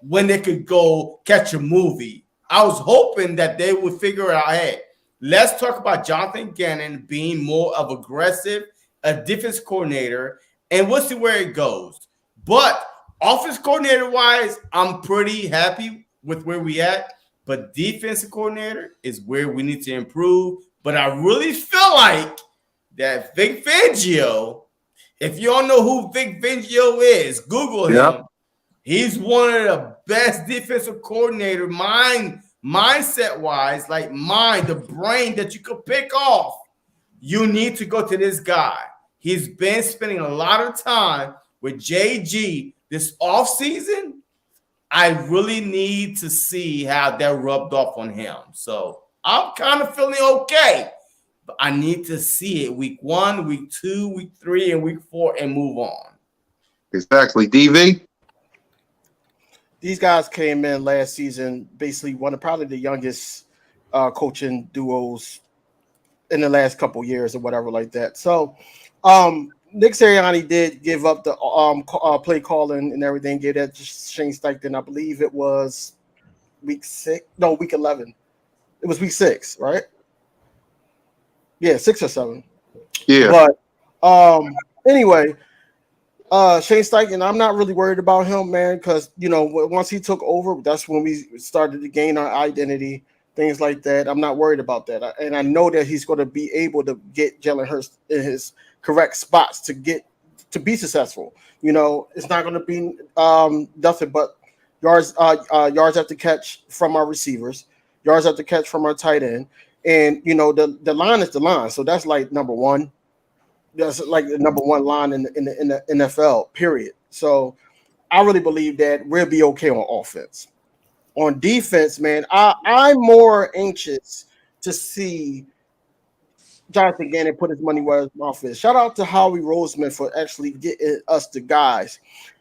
when they could go catch a movie. I was hoping that they would figure out, hey, let's talk about Jonathan Gannon being more of aggressive, a defense coordinator, and we'll see where it goes. But offense coordinator wise, I'm pretty happy with where we at. But defensive coordinator is where we need to improve. But I really feel like that Vic Fangio, if you don't know who Vic Fangio is, Google him. He's one of the best defensive coordinator mindset wise, like the brain that you could pick off. You need to go to this guy. He's been spending a lot of time with JG this offseason. I really need to see how that rubbed off on him. So I'm kind of feeling okay. But I need to see it week 1, week 2, week 3, and week 4 and move on. Exactly. DV? These guys came in last season, basically one of probably the youngest coaching duos in the last couple years or whatever like that. So Nick Sirianni did give up the play calling and everything, gave that to Shane Steichen. I believe it was week 11. It was week 6, right? Yeah, 6 or 7. Yeah. But anyway, Shane Steichen, I'm not really worried about him, man, because once he took over, that's when we started to gain our identity, things like that. I'm not worried about that, and I know that he's going to be able to get Jalen Hurts in his correct spots to be successful. It's not going to be nothing but yards after catch from our receivers, yards after catch from our tight end, and the line is the line, so that's like number one. That's like the number one line in the NFL, period. So I really believe that we'll be okay on offense. On defense, man, I'm more anxious to see Jonathan Gannon put his money where his mouth is. Shout out to Howie Roseman for actually getting us the guys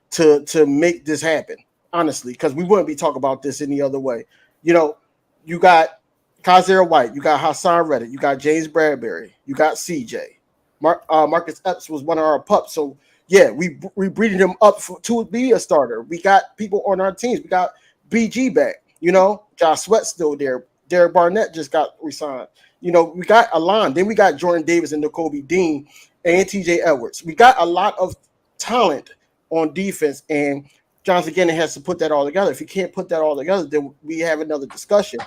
to make this happen, honestly, because we wouldn't be talking about this any other way. You got Kaiser White, you got Hassan Reddick, you got James Bradbury, you got CJ. Marcus Epps was one of our pups, so yeah, we breeded him up to be a starter. We got people on our teams. We got BG back. Josh Sweat's still there. Derek Barnett just got resigned. We got a line. Then we got Jordan Davis and N'Kobe Dean and TJ Edwards. We got a lot of talent on defense, and Jonathan Gannon has to put that all together. If he can't put that all together, then we have another discussion.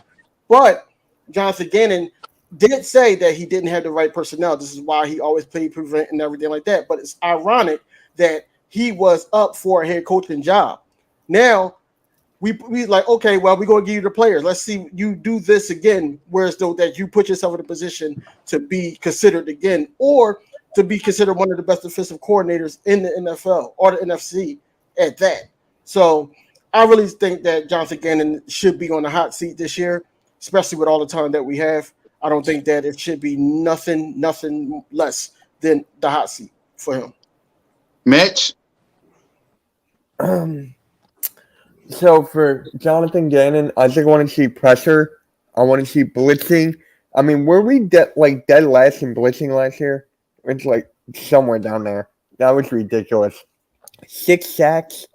But Jonathan Gannon did say that he didn't have the right personnel. This is why he always played prevent and everything like that. But it's ironic that he was up for a head coaching job. Now, we like, okay, well, we're going to give you the players. Let's see you do this again, whereas though that you put yourself in a position to be considered again or to be considered one of the best defensive coordinators in the NFL or the NFC at that. So I really think that Jonathan Gannon should be on the hot seat this year, especially with all the time that we have. I don't think that it should be nothing less than the hot seat for him. Mitch? So for Jonathan Gannon, I think I want to see pressure. I want to see blitzing. I mean, were we dead last in blitzing last year? It's like somewhere down there. That was ridiculous. 6 sacks?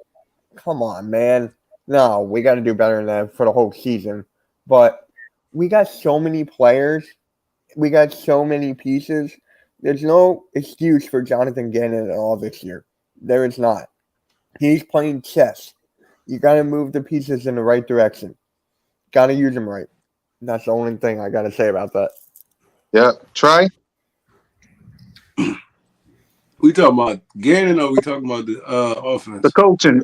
Come on, man. No, we got to do better than that for the whole season. But we got so many players. We got so many pieces. There's no excuse for Jonathan Gannon at all this year. There is not. He's playing chess. You got to move the pieces in the right direction. Got to use them right. That's the only thing I got to say about that. Yeah. Trey? We talking about Gannon or we talking about the offense? The coaching.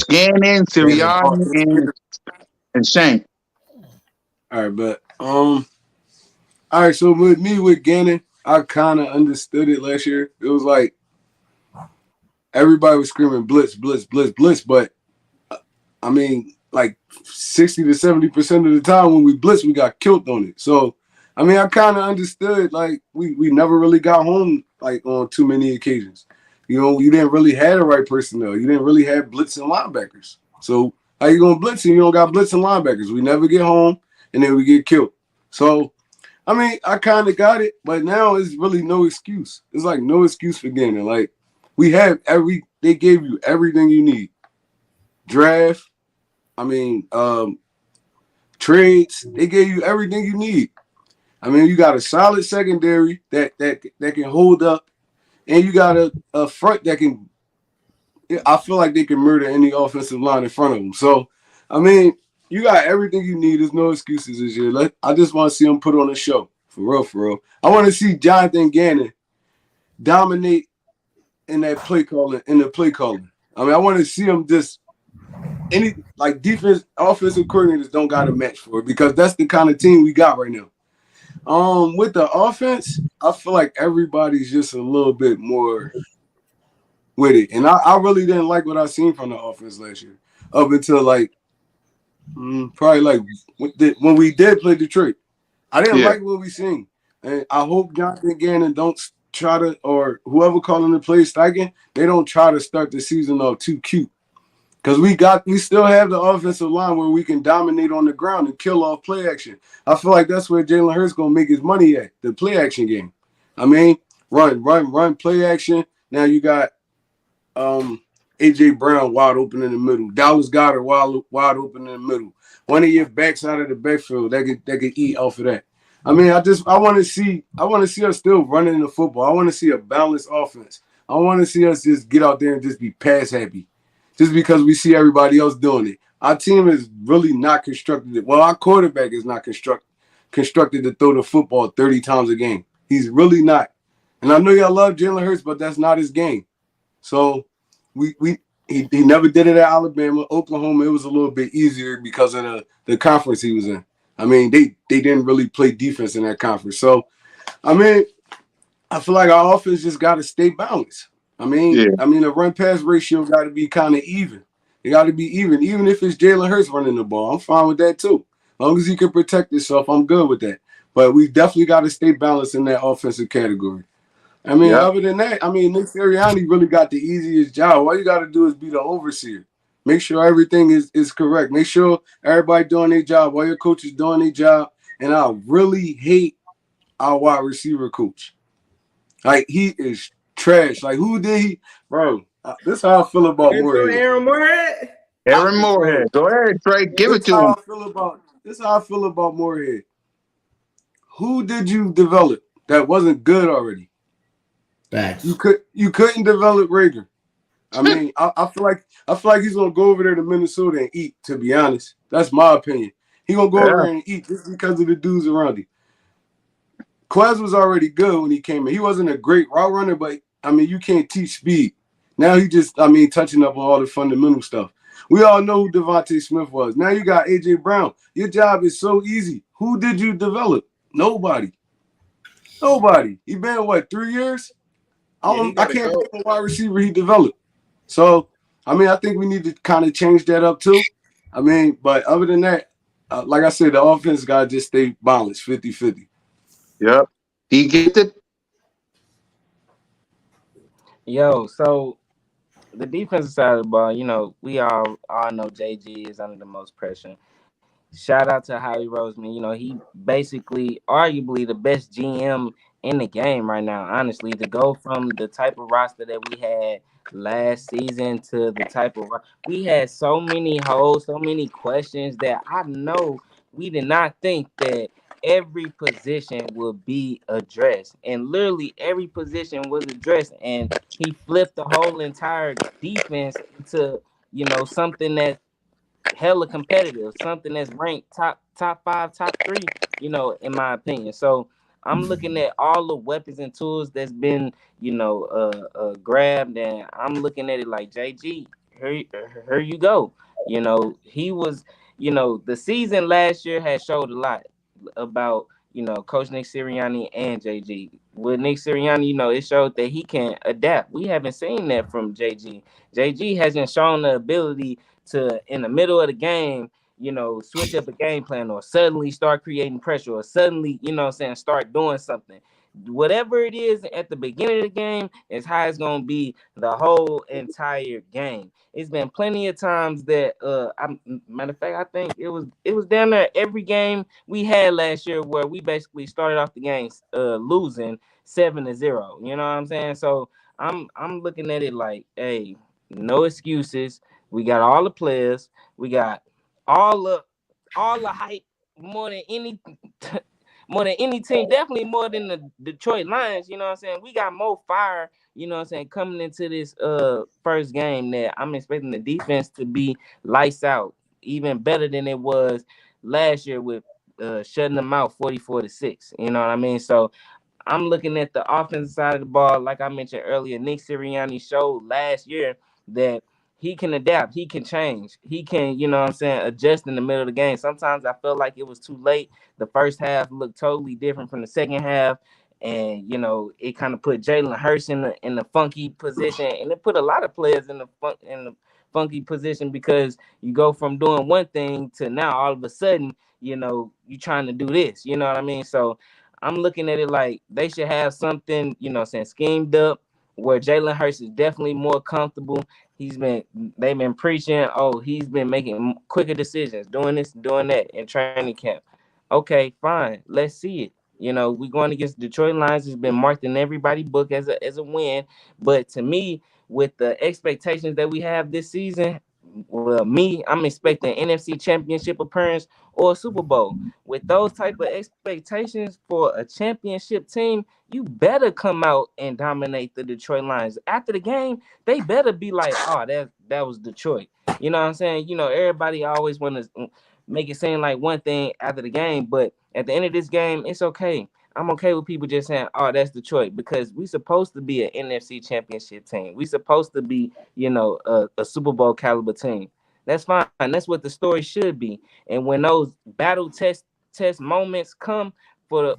Gannon, Sirianni, and Shane. All right, but all right, so with Gannon, I kind of understood it last year. It was like everybody was screaming blitz, blitz, blitz, blitz, but I mean, like 60 to 70% of the time when we blitz, we got killed on it. So, I mean, I kind of understood, like, we never really got home, like, on too many occasions. You didn't really have the right personnel. You didn't really have blitzing linebackers. So how you gonna blitz and you don't got blitzing linebackers? We never get home and then we get killed. So I mean, I kind of got it, but now it's really no excuse. It's like no excuse for getting it. Like they gave you everything you need. Draft, I mean, trades, they gave you everything you need. I mean, you got a solid secondary that can hold up, and you got a front that can. I feel like they can murder any offensive line in front of them. So, I mean, you got everything you need. There's no excuses this year. I just want to see them put on a show for real, for real. I want to see Jonathan Gannon dominate in that play calling. In the play calling, I mean, I want to see him just any like defense, offensive coordinators don't got a match for it because that's the kind of team we got right now. With the offense, I feel like everybody's just a little bit more with it, and I really didn't like what I seen from the offense last year, up until like probably like when we did play Detroit. I didn't like what we seen, and I hope Jonathan Gannon don't try to or whoever calling the play Steichen, they don't try to start the season off too cute. Because we still have the offensive line where we can dominate on the ground and kill off play action. I feel like that's where Jalen Hurts gonna make his money at, the play action game. I mean, run, play action. Now you got AJ Brown wide open in the middle. Dallas Goedert wide open in the middle. One of your backs out of the backfield that could eat off of that. I mean, I want to see us still running the football. I want to see a balanced offense. I want to see us just get out there and just be pass happy, just because we see everybody else doing it. Our team is really not constructed. Well, our quarterback is not constructed to throw the football 30 times a game. He's really not. And I know y'all love Jalen Hurts, but that's not his game. So he never did it at Alabama. Oklahoma, it was a little bit easier because of the conference he was in. I mean, they didn't really play defense in that conference. So, I mean, I feel like our offense just got to stay balanced. I mean, the run pass ratio got to be kind of even. It got to be even if it's Jalen Hurts running the ball. I'm fine with that too. As long as he can protect himself, I'm good with that. But we definitely got to stay balanced in that offensive category. I mean, other than that, I mean, Nick Sirianni really got the easiest job. All you got to do is be the overseer. Make sure everything is correct. Make sure everybody doing their job. All your coaches doing their job. And I really hate our wide receiver coach. Like, he is trash. Like, who did he? Bro, this is how I feel about Moorhead. Aaron Moorhead? Aaron Moorhead. Go ahead, Trey. Give it to him. This is how I feel about Moorhead. Who did you develop that wasn't good already? Facts. You couldn't develop Rager. I mean, I feel like he's gonna go over there to Minnesota and eat. To be honest, that's my opinion. He gonna go over there and eat just because of the dudes around him. Quez was already good when he came in. He wasn't a great route runner, but I mean, you can't teach speed. Now he just, I mean, touching up on all the fundamental stuff. We all know who Devontae Smith was. Now you got AJ Brown. Your job is so easy. Who did you develop? Nobody. He been what, 3 years? I can't pick a wide receiver he developed. So, I mean, I think we need to kind of change that up too. I mean, but other than that, like I said, the offense got to just stay balanced, 50-50. Yep. He gets it. Yo, so the defensive side of the ball, you know, we all know JG is under the most pressure. Shout out to Howie Roseman. You know, he basically, arguably, the best GM in the game right now. Honestly, to go from the type of roster that we had last season to the type of we had so many holes, so many questions that I know we did not think that every position would be addressed, and literally every position was addressed, and he flipped the whole entire defense into something that hella competitive, something that's ranked top five, top three, in my opinion. So I'm looking at all the weapons and tools that's been, grabbed, and I'm looking at it like JG, here you go. He was, the season last year had showed a lot about, Coach Nick Sirianni and JG. With Nick Sirianni, it showed that he can adapt. We haven't seen that from JG. JG hasn't shown the ability to, in the middle of the game, switch up a game plan or suddenly start creating pressure or suddenly, start doing something. whatever it is at the beginning of the game is how it's gonna be the whole entire game. It's been plenty of times that matter of fact, I think it was down there every game we had last year where we basically started off the games losing 7-0. You know what I'm saying? So I'm looking at it like, hey, no excuses. We got all the players. We got all the all the hype more than any more than any team, definitely more than the Detroit Lions. You know what I'm saying? We got more fire, you know what I'm saying, coming into this first game that I'm expecting the defense to be lights out, even better than it was last year with shutting them out 44-6. You know what I mean? So I'm looking at the offensive side of the ball. Like I mentioned earlier, Nick Sirianni showed last year that he can adapt, he can change, he can, you know what I'm saying, adjust in the middle of the game. Sometimes I felt like it was too late. The first half looked totally different from the second half. And it kind of put Jalen Hurts in the funky position, and it put a lot of players in the funky position because you go from doing one thing to now all of a sudden, you trying to do this. You know what I mean? So I'm looking at it like they should have something, saying schemed up where Jalen Hurts is definitely more comfortable. They've been preaching, oh, he's been making quicker decisions, doing this, doing that in training camp. Okay, fine. Let's see it. We're going against Detroit Lions. It's been marked in everybody's book as a win. But to me, with the expectations that we have this season, well, I'm expecting NFC Championship appearance or a Super Bowl. With those type of expectations for a championship team, you better come out and dominate the Detroit Lions. After the game, they better be like, oh, that was Detroit. You know what I'm saying? Everybody always want to make it seem like one thing after the game, but at the end of this game, it's okay. I'm okay with people just saying, "Oh, that's Detroit," because we supposed to be an NFC Championship team. We supposed to be, a Super Bowl caliber team. That's fine. That's what the story should be. And when those battle test moments come for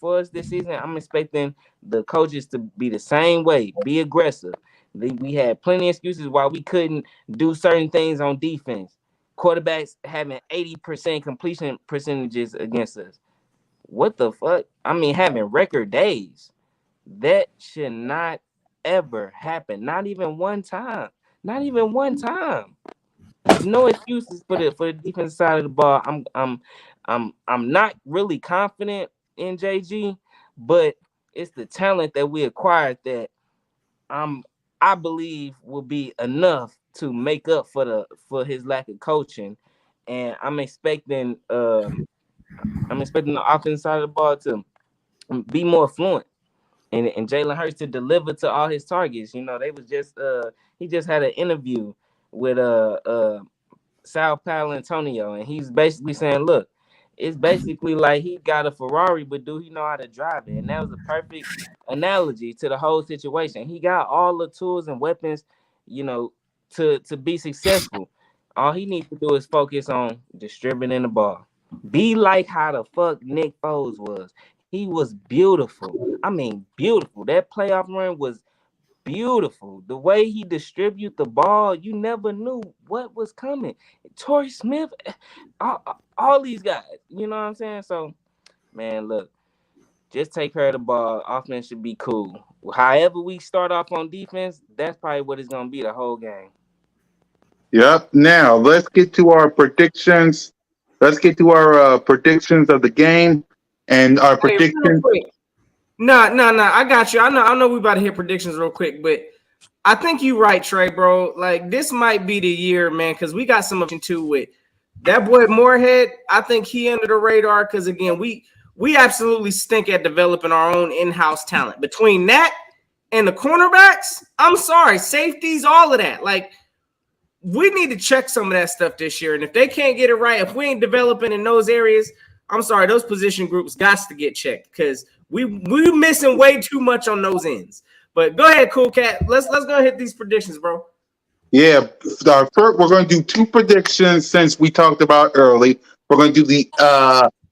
us this season, I'm expecting the coaches to be the same way, be aggressive. We had plenty of excuses why we couldn't do certain things on defense. Quarterbacks having 80% completion percentages against us. What the fuck? I mean, having record days. That should not ever happen. Not even one time. Not even one time. No excuses for the defense side of the ball. I'm not really confident in JG, but it's the talent that we acquired that I'm I believe will be enough to make up for his lack of coaching. And I'm expecting the offensive side of the ball to be more fluent, and Jalen Hurts to deliver to all his targets. They was just he just had an interview with Sal Paolantonio, and he's basically saying, look, it's basically like he got a Ferrari, but do he know how to drive it? And that was a perfect analogy to the whole situation. He got all the tools and weapons, to be successful. All he needs to do is focus on distributing the ball. Be like how the fuck Nick Foles was. He was beautiful. I mean, beautiful. That playoff run was beautiful. The way he distribute the ball, you never knew what was coming. Torrey Smith, all these guys, you know what I'm saying? So, man, look, just take care of the ball. Offense should be cool. However we start off on defense, that's probably what it's gonna be the whole game. Yep. Now let's get to our predictions. Let's get to our predictions of the game and our Hey, real predictions. quick. No. I got you. I know we about to hit predictions real quick, but I think you right, Trey, bro. Like this might be the year, man, because we got some option too with that boy Moorhead. I think he under the radar because again, we absolutely stink at developing our own in-house talent. Between that and the cornerbacks, I'm sorry, safeties, all of that. Like we need to check some of that stuff this year. And if they can't get it right, if we ain't developing in those areas, I'm sorry, those position groups got to get checked because we missing way too much on those ends. But go ahead, Cool Cat. Let's go hit these predictions, bro. Yeah, first, we're going to do two predictions since we talked about early. We're going to do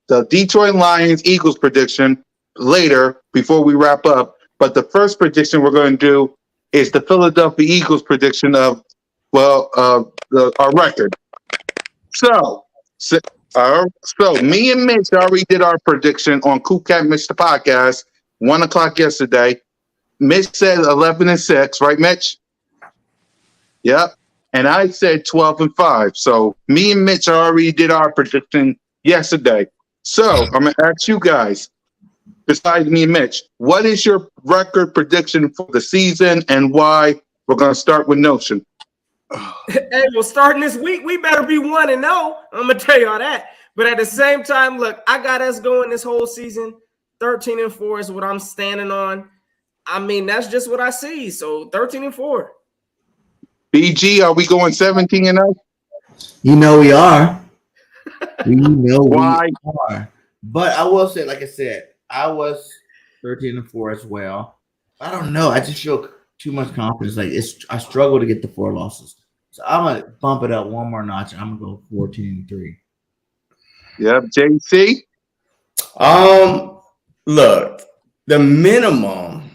the Detroit Lions Eagles prediction later before we wrap up. But the first prediction we're going to do is the Philadelphia Eagles prediction of our record. So me and Mitch already did our prediction on Cool Cat Mitch the podcast 1 o'clock yesterday. Mitch said 11-6, right, Mitch? Yep. And I said 12-5. So me and Mitch already did our prediction yesterday. So I'm gonna ask you guys, besides me and Mitch, what is your record prediction for the season and why? We're gonna start with Notion. Hey, well, starting this week, we better be 1-0. I'm gonna tell y'all that. But at the same time, look, I got us going this whole season. 13-4 is what I'm standing on. I mean, that's just what I see. So 13-4. BG, are we going 17-0? You know we are. We know Why? we are. But I will say, like I said, I was 13-4 as well. I don't know. I just feel too much confidence. Like I struggle to get the 4 losses. So I'm gonna bump it up one more notch. I'm gonna go 14-3. Yep, JC. Look, the minimum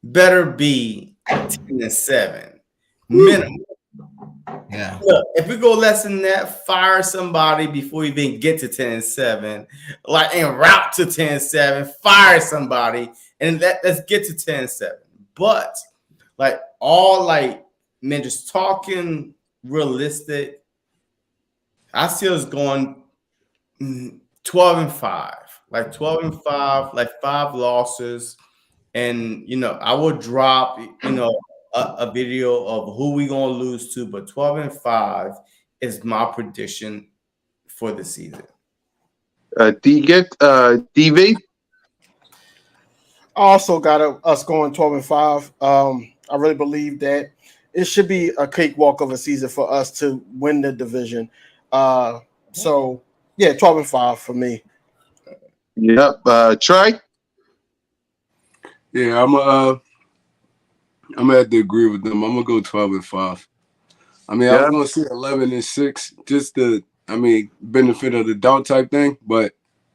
better be 10-7. Minimum. Yeah. Look, if we go less than that, fire somebody before we even get to 10-7. Like en route to 10-7, fire somebody, and let's get to 10-7. But like man, just talking realistic, I see us going 12-5, like 12-5, like 5 losses. And I will drop a video of who we gonna lose to, but 12-5 is my prediction for the season. DV. Also got us going 12-5. I really believe that it should be a cakewalk of a season for us to win the division. So yeah, 12-5 for me. Yep. Trey. Yeah, I'm gonna have to agree with them. I'm gonna go 12-5. I mean, I was gonna say 11-6, just the benefit of the doubt type thing, but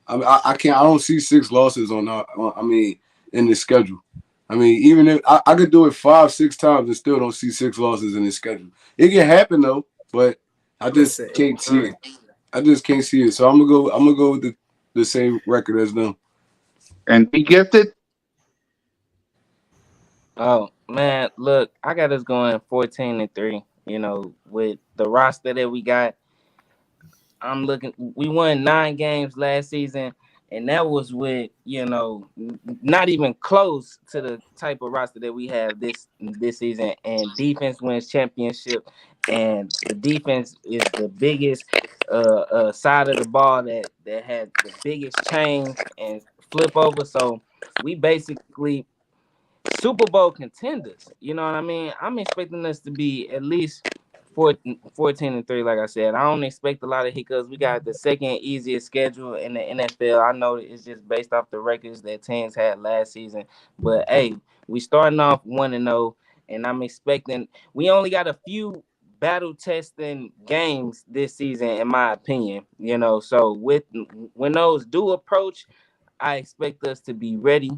I can't. I don't see 6 losses in the schedule. I mean, even if I could do it 5-6 times and still don't see 6 losses in the schedule. It can happen though, but I just can't see it. I just can't see it. So I'm gonna go with the same record as them. And be gifted. Oh man, look, I got us going 14-3. With the roster that we got, I'm looking. We won 9 games last season, and that was with not even close to the type of roster that we have this season. And defense wins championship, and the defense is the biggest side of the ball that had the biggest change and flip over. So we basically Super Bowl contenders. You know what I mean? I'm expecting us to be at least 14-3, like I said. I don't expect a lot of hiccups. We got the second easiest schedule in the NFL. I know it's just based off the records that teams had last season. But hey, we starting off 1-0, and I'm expecting we only got a few battle testing games this season, in my opinion. So when those do approach, I expect us to be ready.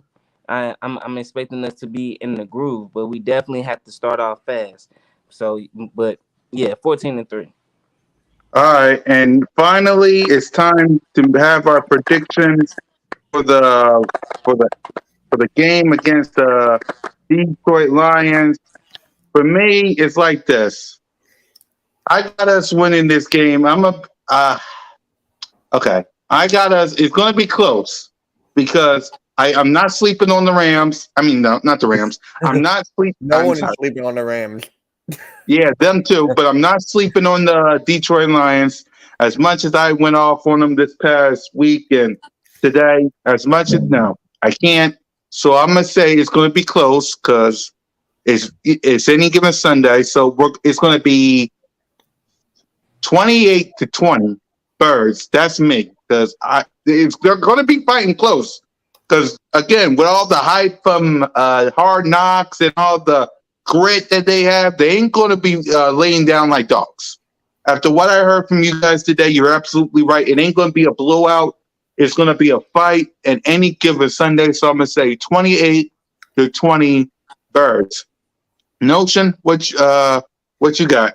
I'm expecting us to be in the groove, but we definitely have to start off fast. So, but yeah, 14-3. All right, and finally, it's time to have our predictions for the game against the Detroit Lions. For me, it's like this. I got us winning this game. Okay. I got us. It's going to be close because I'm not sleeping on the Rams. I mean, no, not the Rams. I'm not sleeping. No one is sleeping on the Rams. Yeah, them too. But I'm not sleeping on the Detroit Lions. As much as I went off on them this past week and today, no, I can't. So I'm gonna say it's going to be close because it's any given Sunday. So it's going to be 28-20 Birds. That's me because they're going to be fighting close. Because again, with all the hype from Hard Knocks and all the grit that they have, they ain't going to be laying down like dogs. After what I heard from you guys today, you're absolutely right. It ain't going to be a blowout. It's going to be a fight at any given Sunday. So I'm going to say 28-20 Birds. Notion, what you got?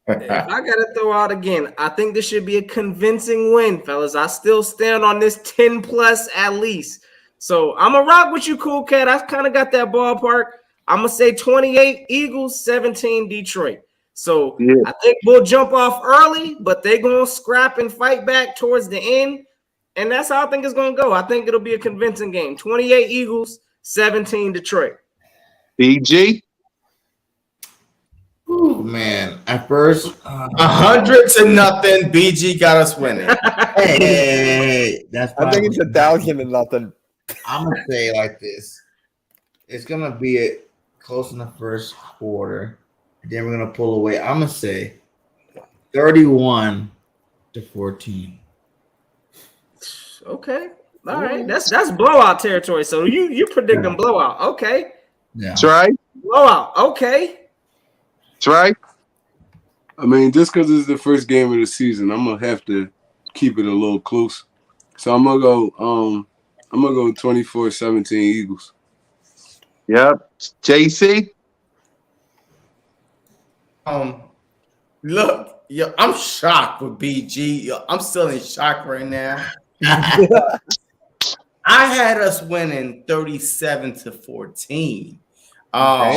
If I gotta throw out again, I think this should be a convincing win, fellas. I still stand on this 10+ at least. So I'm gonna rock with you, Cool Cat. I kind of got that ballpark. I'm gonna say 28 Eagles, 17 Detroit. So Yeah. I think we'll jump off early, but they're gonna scrap and fight back towards the end. And that's how I think it's gonna go. I think it'll be a convincing game. 28 Eagles, 17 Detroit. BG. Ooh, man. At first, 100-0. BG got us winning. hey, that's I think it's probably 1,000-0. I'm gonna say it like this. It's gonna be close in the first quarter, and then we're gonna pull away. I'm gonna say 31-14. Okay. All right. That's blowout territory. So you predicting blowout. Okay. Yeah. That's right. Blowout. Okay. That's right. I mean, just because it's the first game of the season, I'm gonna have to keep it a little close. So I'm gonna go 24-17 Eagles. Yep. JC. Look, yo, I'm shocked with BG. Yo, I'm still in shock right now. I had us winning 37-14.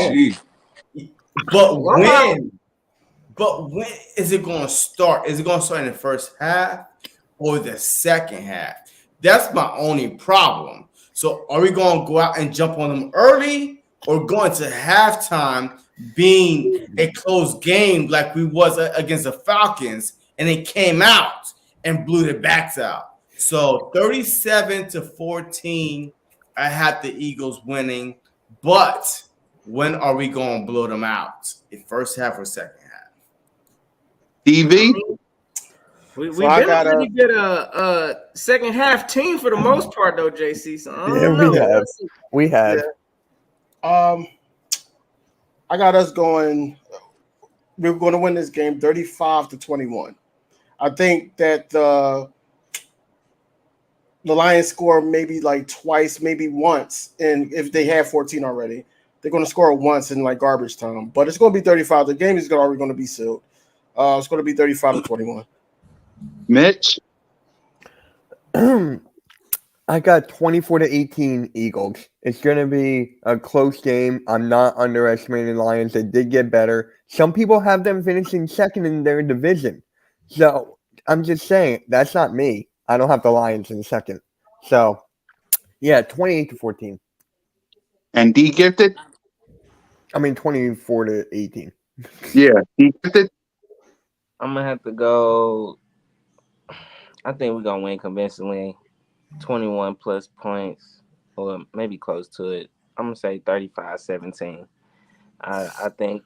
Gee. But when is it going to start? Is it going to start in the first half or the second half? That's my only problem. So are we going to go out and jump on them early or going to halftime being a close game like we was against the Falcons and it came out and blew their backs out? So 37-14, I had the Eagles winning, but when are we going to blow them out? The first half or second half? DV. We've been a pretty good second half team for the most part though, JC. So I don't know. We have. Yeah. I got us going. We're going to win this game 35-21. I think that the Lions score maybe like twice, maybe once, and if they have 14 already, they're going to score once in like garbage time. But it's going to be 35. The game is already going to be sealed. It's going to be 35-21. Mitch. I got 24-18 Eagles. It's going to be a close game. I'm not underestimating Lions. They did get better. Some people have them finishing second in their division. So I'm just saying, that's not me. I don't have the Lions in second. So, yeah, 28-14. And D Gifted? I mean, 24-18. Yeah, D Gifted? I'm going to have to go. I think we're going to win convincingly. 21 plus points, or maybe close to it. I'm going to say 35-17. I think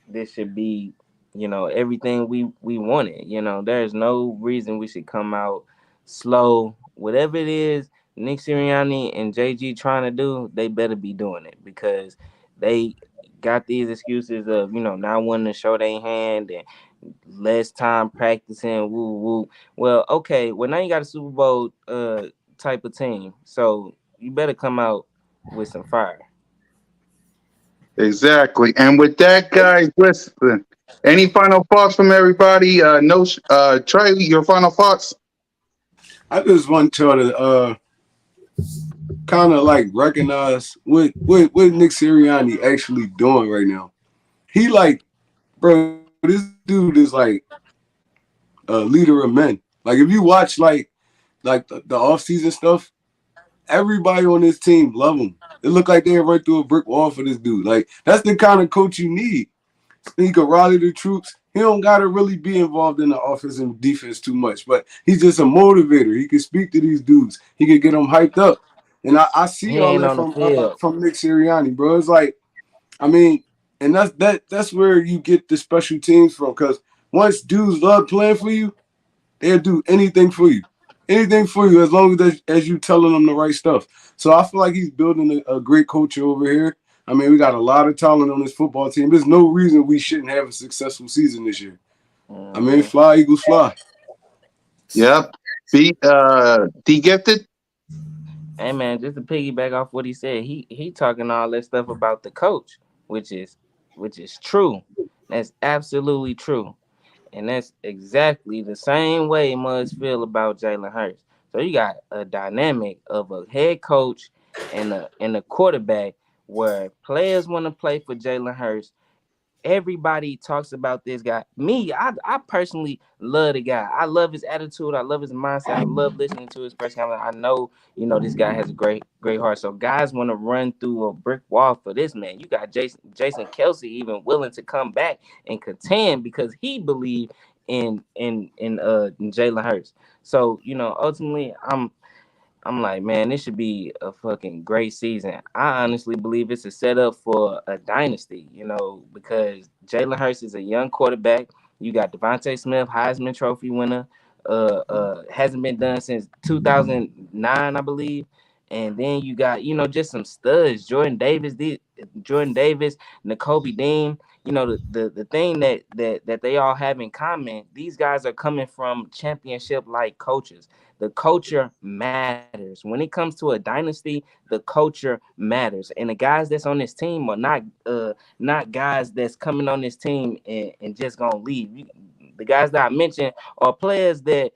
this should be, everything we wanted. There's no reason we should come out slow. Whatever it is Nick Sirianni and JG trying to do, they better be doing it because they got these excuses of, not wanting to show their hand and less time practicing, woo woo. Well, okay, now you got a Super Bowl type of team, so you better come out with some fire. Exactly. And with that, guys, listen. Any final thoughts from everybody? Trey, your final thoughts? I just want y'all to kind of like recognize what Nick Sirianni actually doing right now. He bro, this dude is like a leader of men. Like if you watch like the off-season stuff, everybody on this team love him. It looked like they run through a brick wall for this dude. Like that's the kind of coach you need. He can rally the troops. He don't gotta really be involved in the offense and defense too much, but he's just a motivator. He can speak to these dudes. He can get them hyped up. And I see He all ain't that on the field. from Nick Sirianni, bro. It's like, I mean, and that's where you get the special teams from. Because once dudes love playing for you, they'll do anything for you. Anything for you as long as you telling them the right stuff. So I feel like he's building a great culture over here. I mean, we got a lot of talent on this football team. There's no reason we shouldn't have a successful season this year. I mean, fly, Eagles, fly. Yep. D Gifted? Hey man, just to piggyback off what he said, he talking all that stuff about the coach, which is true. That's absolutely true. And that's exactly the same way Muggs feel about Jalen Hurts. So you got a dynamic of a head coach and a quarterback where players want to play for Jalen Hurts. Everybody talks about this guy. Me, I personally love the guy. I love his attitude. I love his mindset. I love listening to his personality. I know, this guy has a great heart. So guys want to run through a brick wall for this man. You got Jason Kelsey even willing to come back and contend because he believed in Jalen Hurts. So ultimately, I'm like, man, this should be a fucking great season. I honestly believe it's a setup for a dynasty, because Jalen Hurts is a young quarterback. You got Devontae Smith, Heisman Trophy winner. Hasn't been done since 2009, I believe. And then you got, just some studs. Jordan Davis, N'Kobe Dean. The thing that they all have in common, these guys are coming from championship like coaches. The culture matters. When it comes to a dynasty, the culture matters. And the guys that's on this team are not guys that's coming on this team and just gonna leave. The guys that I mentioned are players that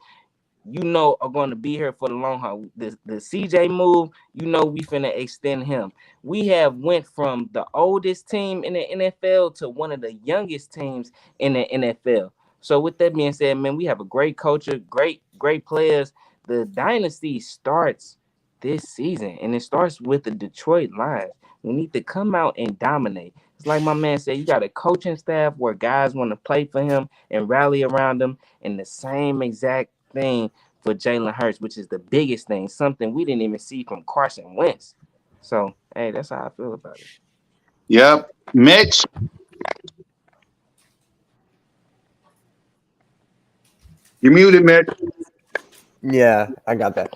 are going to be here for the long haul. The CJ move, we finna extend him. We have went from the oldest team in the NFL to one of the youngest teams in the NFL. So with that being said, man, we have a great culture, great players. The dynasty starts this season, and it starts with the Detroit Lions. We need to come out and dominate. It's like my man said, you got a coaching staff where guys want to play for him and rally around him, and the same exact thing for Jalen Hurts, which is the biggest thing, something we didn't even see from Carson Wentz. So, hey, that's how I feel about it. Yep. Mitch, you muted, Mitch. Yeah, I got that.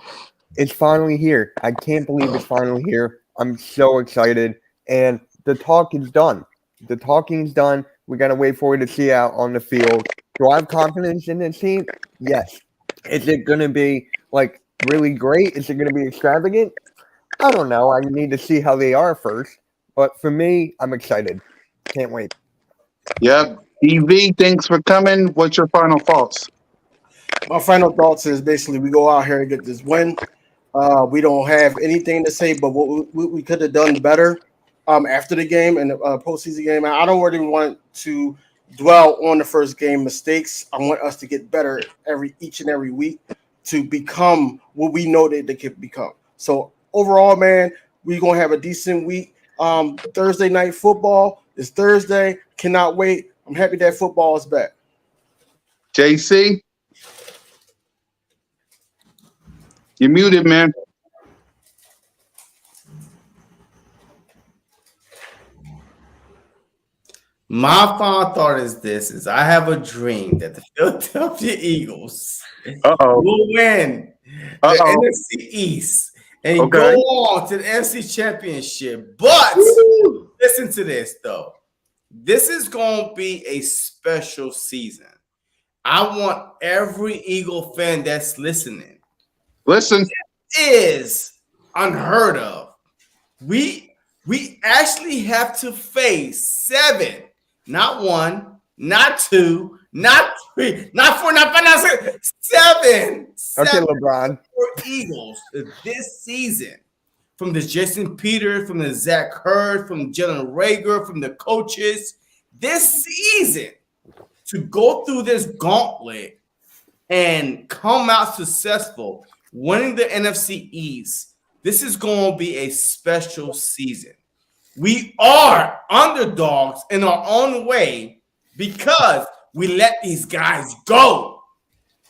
It's finally here. I can't believe it's finally here. I'm so excited. And the talk is done. The talking is done. We got to wait for it to see out on the field. Do I have confidence in this team? Yes. Is it going to be like really great? Is it going to be extravagant? I don't know. I need to see how they are first. But for me, I'm excited. Can't wait. Yep. EV, thanks for coming. What's your final thoughts? My final thoughts is basically we go out here and get this win. We don't have anything to say, but what we could have done better after the game and the postseason game. I don't really want to dwell on the first game mistakes. I want us to get better each and every week to become what we know that they can become. So overall, man, we're gonna have a decent week. Thursday night football is Thursday. Cannot wait. I'm happy that football is back. JC, you muted, man. My final thought is this: is I have a dream that the Philadelphia Eagles Uh-oh. will win the NFC East and go on to the NFC Championship. But listen to this, though. This is going to be a special season. I want every Eagle fan that's listening. Listen. Is unheard of. We actually have to face 7, not 1, not 2, not 3, not 4, not 5, not 6, 7. Okay, LeBron. For Eagles this season. From the Jason Peters, from the Zach Hurd, from Jalen Rager, from the coaches. This season, to go through this gauntlet and come out successful, winning the NFC East, this is going to be a special season. We are underdogs in our own way because we let these guys go.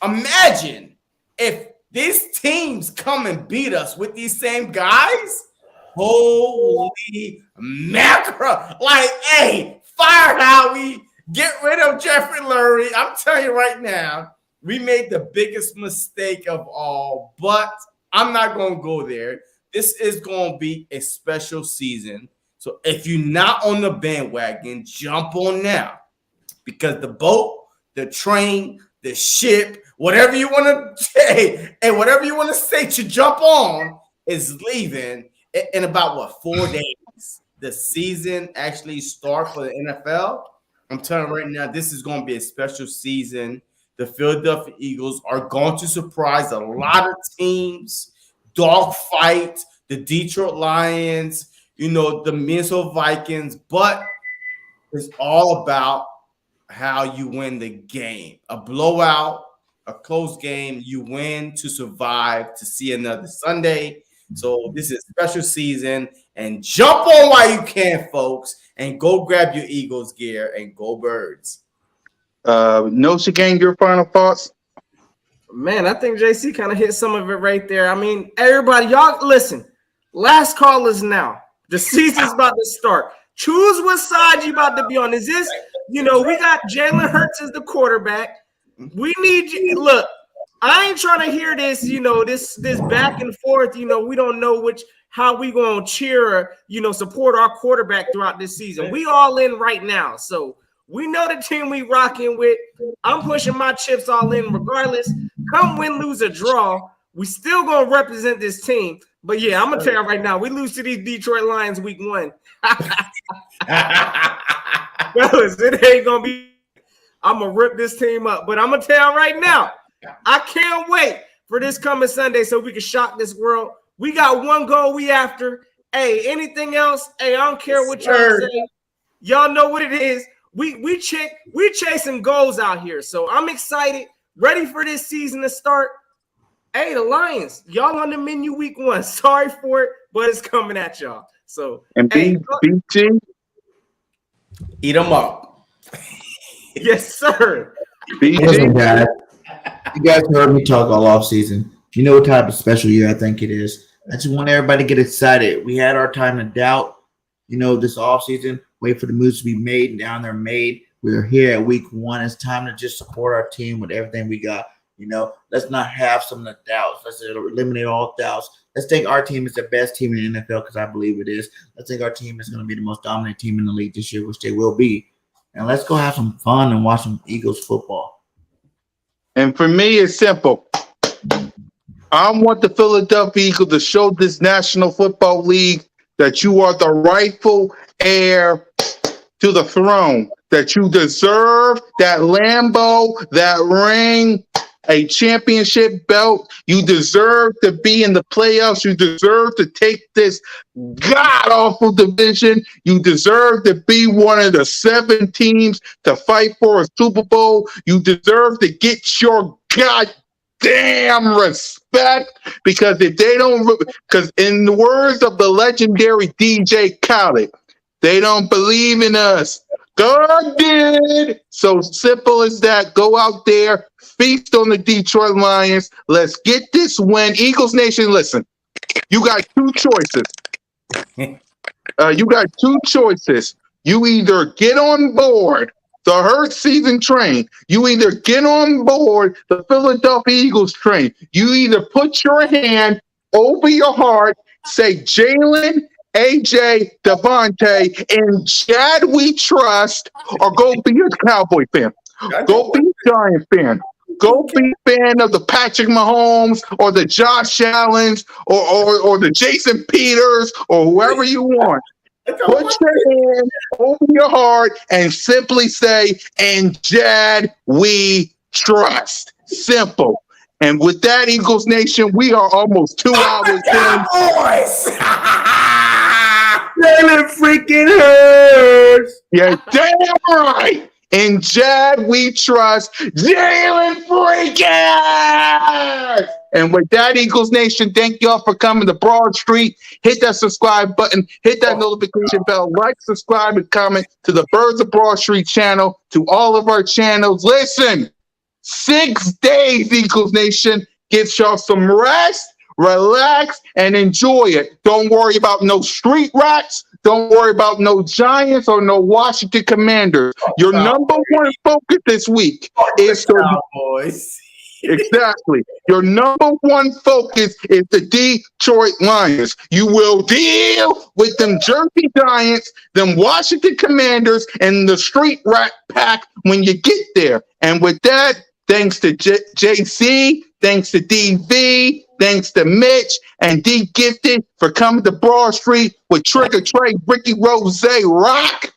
Imagine if these teams come and beat us with these same guys. Holy mackerel. Like, hey, fire Howie. Get rid of Jeffrey Lurie. I'm telling you right now, we made the biggest mistake of all, but I'm not going to go there. This is going to be a special season. So if you're not on the bandwagon, jump on now. Because the boat, the train, the ship, whatever you want to say, and whatever you want to say to jump on is leaving in about, 4 days. The season actually starts for the NFL. I'm telling you right now, this is going to be a special season. The Philadelphia Eagles are going to surprise a lot of teams. Dogfight, the Detroit Lions, the Minnesota Vikings, but it's all about how you win the game. A blowout, a close game, you win to survive to see another Sunday. So this is a special season, and jump on while you can, folks, and go grab your Eagles gear and go Birds. Nosy Gang, your final thoughts? Man, I think JC kind of hit some of it right there. I mean, everybody, y'all listen. Last call is now. The season's about to start. Choose what side you about to be on. Is this, we got Jalen Hurts as the quarterback. We need you. Look, I ain't trying to hear this, this back and forth. We don't know how we gonna cheer or support our quarterback throughout this season. We all in right now. So we know the team we rocking with. I'm pushing my chips all in regardless. Come win, lose, or draw. We still gonna represent this team. But yeah, I'm gonna tell you right now, we lose to these Detroit Lions week 1. Fellas, it ain't gonna be. I'm gonna rip this team up. But I'm gonna tell you right now, I can't wait for this coming Sunday so we can shock this world. We got one goal we after. Hey, anything else? Hey, I don't care what y'all say. Y'all know what it is. We chasing goals out here. So I'm excited, ready for this season to start. Hey, the Lions, y'all on the menu week 1. Sorry for it, but it's coming at y'all. So and BG, eat them up. Yes, sir. Listen, guys, you guys heard me talk all off season. You know what type of special year I think it is. I just want everybody to get excited. We had our time to doubt, this off season. Wait for the moves to be made, and down there made. We're here at week 1. It's time to just support our team with everything we got. Let's not have some of the doubts. Let's eliminate all doubts. Let's think our team is the best team in the NFL because I believe it is. Let's think our team is going to be the most dominant team in the league this year, which they will be. And let's go have some fun and watch some Eagles football. And for me, it's simple. I want the Philadelphia Eagles to show this National Football League that you are the rightful heir to the throne, that you deserve that Lambo, that ring, a championship belt. You deserve to be in the playoffs. You deserve to take this god-awful division. You deserve to be one of the 7 teams to fight for a Super Bowl. You deserve to get your goddamn respect, because if they don't, because in the words of the legendary DJ Khaled, they don't believe in us. God did. So simple as that. Go out there, feast on the Detroit Lions. Let's get this win. Eagles Nation, listen, you got 2 choices. You either get on board the Hurts season train. You either get on board the Philadelphia Eagles train. You either put your hand over your heart, say Jalen, AJ, Devontae, and Chad we trust, or go be a Cowboy fan. Go be a Giant fan. Go be a fan of the Patrick Mahomes or the Josh Allens or the Jason Peters or whoever you want. Put your hand over your heart and simply say, and Chad we trust. Simple. And with that, Eagles Nation, we are almost 2 hours in. Cowboys! Jalen freaking Hurts. Yeah, damn right. In Jad we trust. Jalen freaking. And with that, Eagles Nation, thank y'all for coming to Broad Street. Hit that subscribe button. Hit that notification bell. Like, subscribe, and comment to the Birds of Broad Street channel, to all of our channels. Listen, 6 days, Eagles Nation. Get y'all some rest. Relax and enjoy it. Don't worry about no street rats. Don't worry about no Giants or no Washington Commanders. Your number 1 focus this week is the Cowboys. Exactly. Your number 1 focus is the Detroit Lions. You will deal with them Jersey Giants, them Washington Commanders, and the street rat pack when you get there. And with that, thanks to JC, thanks to DV, thanks to Mitch and D Gifted for coming to Broad Street with Trick or Trade, Ricky Rose Rock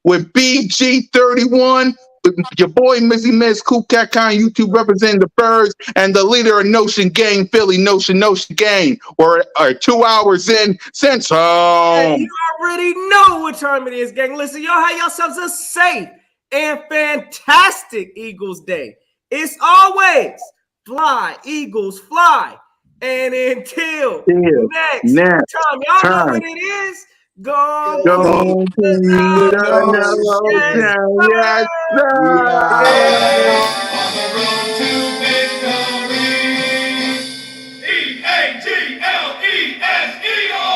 with BG31. Your boy Mizzy Miz, Cool Cat Con, YouTube representing the birds, and the leader of Notion Gang, Philly Notion Gang. We're 2 hours in since home. You already know what time it is, gang. Listen, y'all have yourselves a safe and fantastic Eagles Day. It's always fly, Eagles, fly. And until next time, y'all know what it is. Go Go the Notion. Yes, sir. Yeah. On the road to